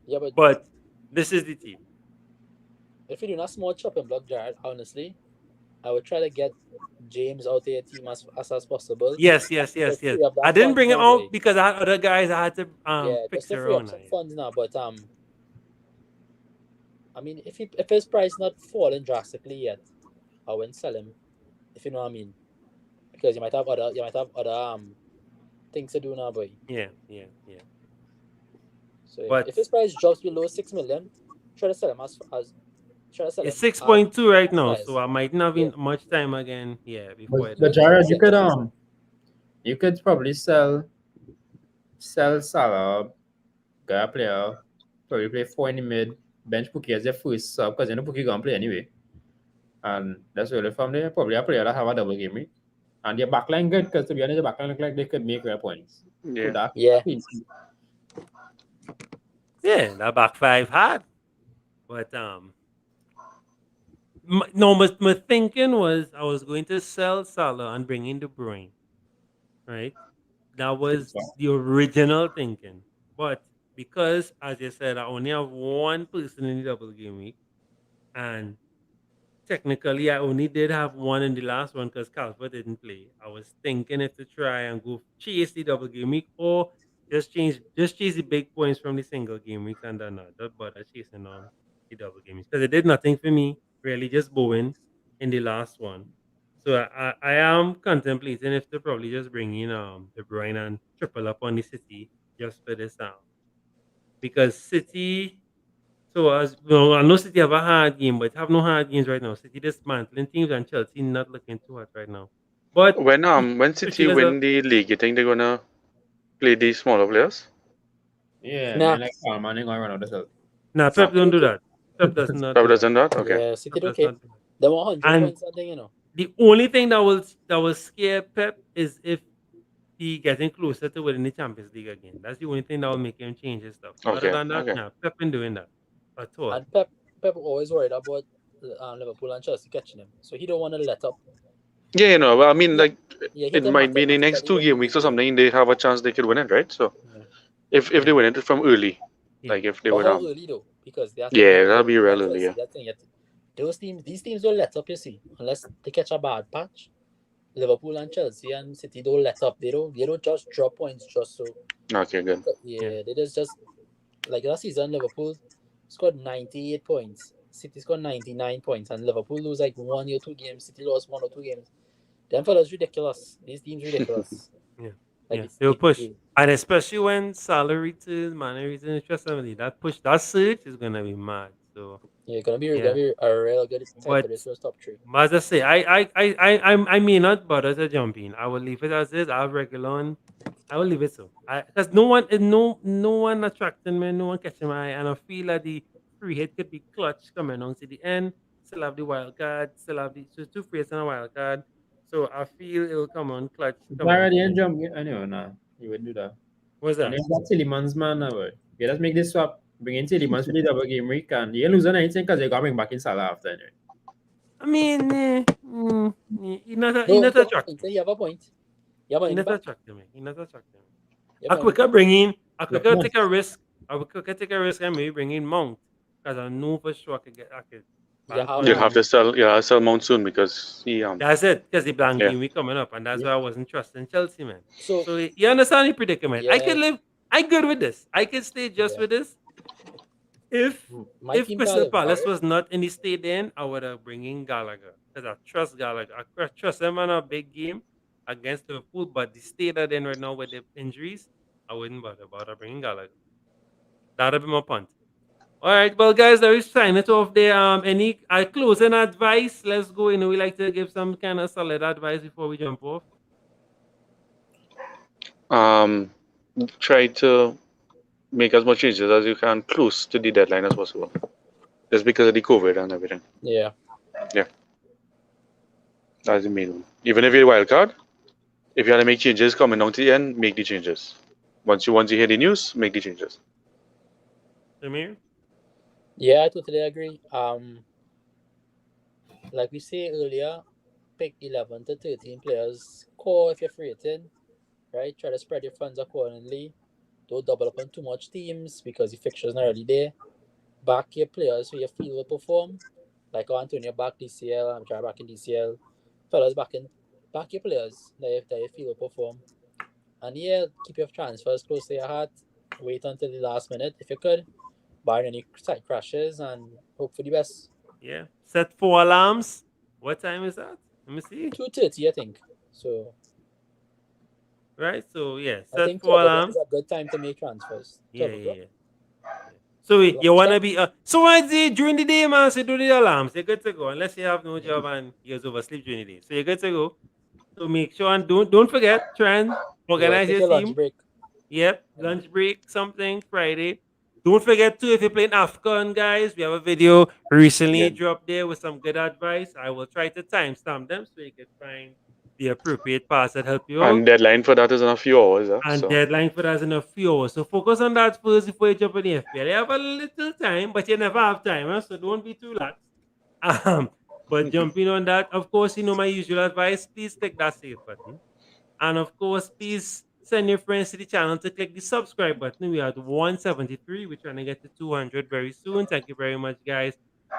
Yeah, But this is the team. if you're doing a small chopping block, Jared, honestly, I would try to get James out of your team as possible Yes, yes, to yes, yes. free up I that didn't funds bring him now, out boy. because I had other guys I had to Yeah, just fix to free up around. some funds now. But I mean, if his price not falling drastically yet, I wouldn't sell him. If you know what I mean, because you might have other things to do now, boy. Yeah, yeah, yeah. So But if his price drops below 6 million, try to sell him as try to sell it's him as 6.2 right as now, high so as I might not yeah. have much time again. Yeah, But, before it but is. Jared, Six. you could probably sell Salah, guy player, probably play four in the mid, bench Pookie as your first sub because you know Pookie gonna play anyway. And that's really from there. Probably a player that have a double game week. And their backline good because to be honest, the backline look like they could make real points. Yeah. Could that Yeah. clean? Yeah, that back five hard. But no, my thinking was I was going to sell Salah and bring in De Bruyne, right? That was the original thinking. But because, as you said, I only have one person in the double game week, and technically I only did have one in the last one because Calvert didn't play. I was thinking if to try and go chase the double game week or just chase the big points from the single game weeks and then not bother chasing the double game weeks because it did nothing for me. Really, just Bowen in the last one. So I am contemplating if to probably just bring in De Bruyne and triple up on the City just for this because City. So as well, I know City have a hard game, but have no hard games right now. City dismantling teams and Chelsea not looking too hot right now. But When City Tuchel is a win the league, you think they're gonna play these smaller players? Yeah, Nah, man, like Palmer, they gonna run out the cell. nah, Pep Okay. don't do okay. that. Pep does not Probably do that. doesn't that? Okay. Yeah, City Pep does okay. not do that. They want 100 And points, I think, you know. the only thing that will scare Pep is if he getting closer to winning the Champions League again. That's the only thing that will make him change his stuff. Other Okay. than that, Okay. nah, Pep ain't doing that at all. And Pep always worried about Liverpool and Chelsea catching him, so he don't want to let up. Yeah, I mean, Yeah, like, yeah, he it don't might matter be the next tactically two when he game lose weeks or the game. something. They have a chance they could win it, right? So Yeah. if they Yeah, win it from early, yeah. like if they But would how early though? Because yeah, that'll be real that early. Chelsea, Yeah. that thing yet. These teams don't let up. You see, unless they catch a bad patch. Liverpool and Chelsea and City don't let up. They don't just drop points just so. Okay, good. Yeah. Yeah, they just like last season Liverpool scored 98 points. City scored 99 points, and Liverpool lose like 1 or 2 games. City lost 1 or 2 games. Them fellas ridiculous. These teams ridiculous. Yeah, Like yeah, they'll push, it and especially when salary to money returns, trust somebody that push that surge is gonna be mad. So yeah, gonna yeah, be a real good title but race for top three. as I say, I may not bother to jump in. I will leave it as is. I'll regular on. I will leave it so. Because no one attracting me, no one catching my eye, and I feel that the free hit could be clutch coming on to the end. Still have the wild card. Still have the so two free hits and a wild card. So I feel it'll come on clutch coming Jared, to you the ain't end. jump. I know, nah. You wouldn't do that. What's And that? then that Tillemans man, boy. Yeah, let's make this swap. Bring in Tillemans for the double game week, and you ain't losing anything because they're coming back in Salah after anyway. I mean, he No, not you have a attract point. me. You have a point. You have a He point not back. attract me. He not attract me. You have I a point quicker back. bring in. I Look, quicker man. take a risk. I would quicker take a risk and maybe bring in Mount because I know for sure I could You bank have on You'll have Mount. to sell Monsoon because he That's it because the blank yeah. game we coming up and that's Yeah. why I wasn't trusting Chelsea, man. So So you understand the predicament. I yeah, can live. I good with this. I can stay just yeah. with this. If My if team can Crystal live, Palace Jared. was not in the state then, I would have bring in Gallagher because I trust Gallagher. I trust him on a big game against Liverpool, but the state that in right now with the injuries, I wouldn't bother bringing Gallagher. That'll be my punt. All right, well, guys, let me sign it off there. Any closing advice? Let's go. We like to give some kind of solid advice before we jump off. Um, try to make as much changes as you can close to the deadline as possible. Just because of the COVID and everything. Yeah. Yeah, that's the main one. Even if you're a wild card, if you had to make changes coming down to the end, make the changes. Once you hear the news, make the changes. Samir? Yeah, I totally agree. Like we say earlier, pick 11 to 13 players. Core if you're free hitting, right? Try to spread your funds accordingly. don't double up on too much teams because the fixture's not already there. Back your players so you feel will perform. Like Antonio back DCL, I'm trying back in DCL. Fellas back your players that you feel will perform. And yeah, keep your transfers close to your heart. Wait until the last minute if you could. Barring any side crashes and hope for the best. Yeah. Set 4 alarms. What time is that? Let me see. 2:30, I think. So Right? So yeah, I set think 4 12 o'clock is alarms. a good time to make transfers. Yeah, 12 o'clock. yeah, yeah. So You you wanna check? be so I say during the day, man, so do the alarms. You're good to go. Unless you have no job and you're oversleep during the day. So you're good to go. So make sure and don't forget, try and You gotta organize take your your lunch team. break. Yep, lunch break, something Friday. Don't forget to if you're playing AFCON, guys, we have a video recently Yeah. dropped there with some good advice. I will try to timestamp them so you can find the appropriate parts that help you And out. deadline for that is in a few hours. And So deadline for that is in a few hours. So focus on that first before you jump in the FPL. You have a little time, but you never have time, huh? So don't be too lax. Um, but jumping on that, of course, my usual advice. Please click that save button. And of course, please send your friends to the channel to click the subscribe button. We are at 173. We're trying to get to 200 very soon. Thank you very much, guys,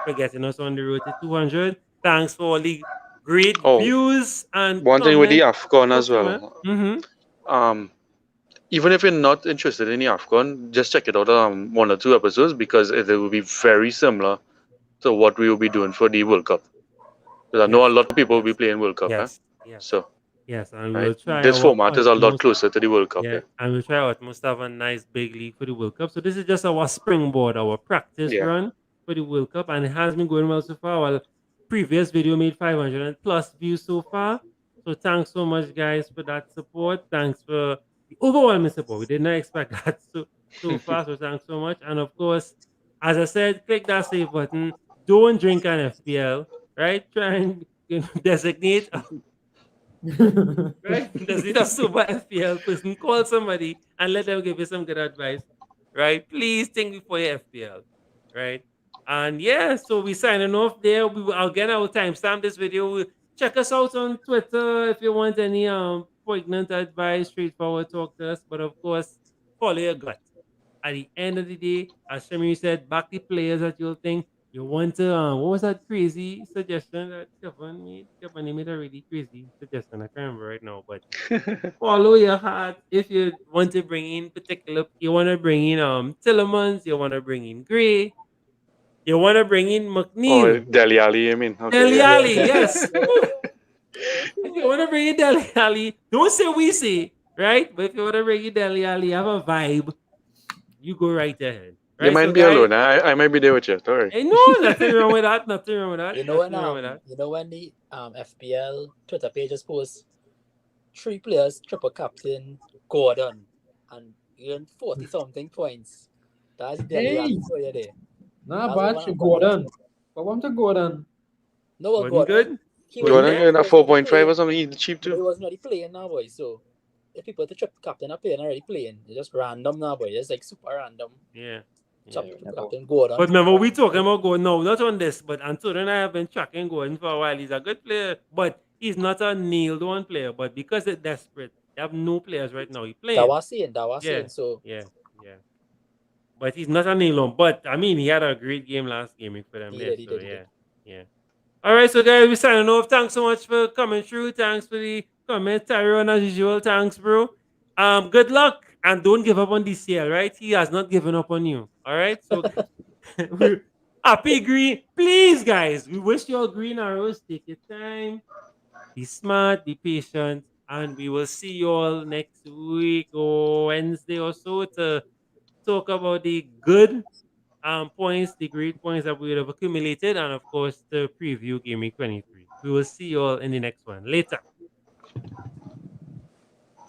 for getting us on the road to 200. Thanks for all the great oh, views and one thing with the comments. AFCON as Okay, man. well. Mm-hmm. Even if you're not interested in the AFCON, just check it out 1 or 2 episodes because it will be very similar to what we will be doing for the World Cup. Because I know a Yes. lot of people will be Yes. playing World Cup, Yes. Yes. So, Yes. And right, we'll try this our format is a lot utmost. closer to the World Cup. Yeah, Yeah. and we'll try our utmost to have a nice big league for the World Cup. So this is just our springboard, our practice Yeah. run for the World Cup, and it has been going well so far. Our previous video made 500 and plus views so far. So thanks so much, guys, for that support. Thanks for the overwhelming support. We did not expect that so far. So thanks so much. And of course, as I said, click that save button. Don't drink an FPL, right? Try and designate right? Does it a super FPL person? Call somebody and let them give you some good advice, right? Please think before your FPL, right? And yeah, so we signing off there. We will again. I will timestamp this video. Check us out on Twitter if you want any poignant advice, straightforward talk to us. But of course, follow your gut. At the end of the day, as Shamir said, back the players that you'll think you want to. What was that crazy suggestion that Kevin made? Kevin made a really crazy suggestion. I can't remember right now, but follow your heart. If you want to bring in particular, you want to bring in Tillemans, you want to bring in Gray, you want to bring in Or McNeil, Deli Ali, I mean. Okay, Deli yeah. Yeah, Ali, yes. If you want to bring in Deli Ali, don't say we say, right? But if you want to bring in Deli Ali, have a vibe, you go right ahead. You Right? might So be guys, alone. I might be there with you. Don't worry. hey, no, nothing wrong with that. Nothing wrong with that. Nothing wrong with that. you know when the FPL Twitter pages post 3 players triple captain Gordon and earn 40 something points. That's the Hey, reality for you there. nah, That's bad. what I'm Gordon. But want to Gordon. No, well, Wasn't good. He Wasn't Jordan there? in a was already 4.5 or playing, something, he's cheap but he too. wasn't already playing now, boy. So if people to trip captain are playing already playing, it's just random now, boy. It's like super random. Yeah. Chop Yeah, captain Gordon. But remember, we talking about going no, not on this, but Antonio and I have been tracking going for a while. He's a good player, but he's not a nailed on player. But because they're desperate, they have no players right now. He's That playing. was saying. So Yeah. But he's not a nailed on. But I mean, he had a great game last game for them he there. did. So yeah. All right, so guys, we're signing off. Thanks so much for coming through. Thanks for the comment, Tyrone, as usual. Thanks, bro. Good luck and don't give up on DCL, right? He has not given up on you. All right, so we're happy green. Please, guys, we wish you all green arrows. Take your time, be smart, be patient, and we will see you all next week or Wednesday or so to talk about the good points, the great points that we would have accumulated, and of course, the preview Game Week 23. We will see you all in the next one. Later.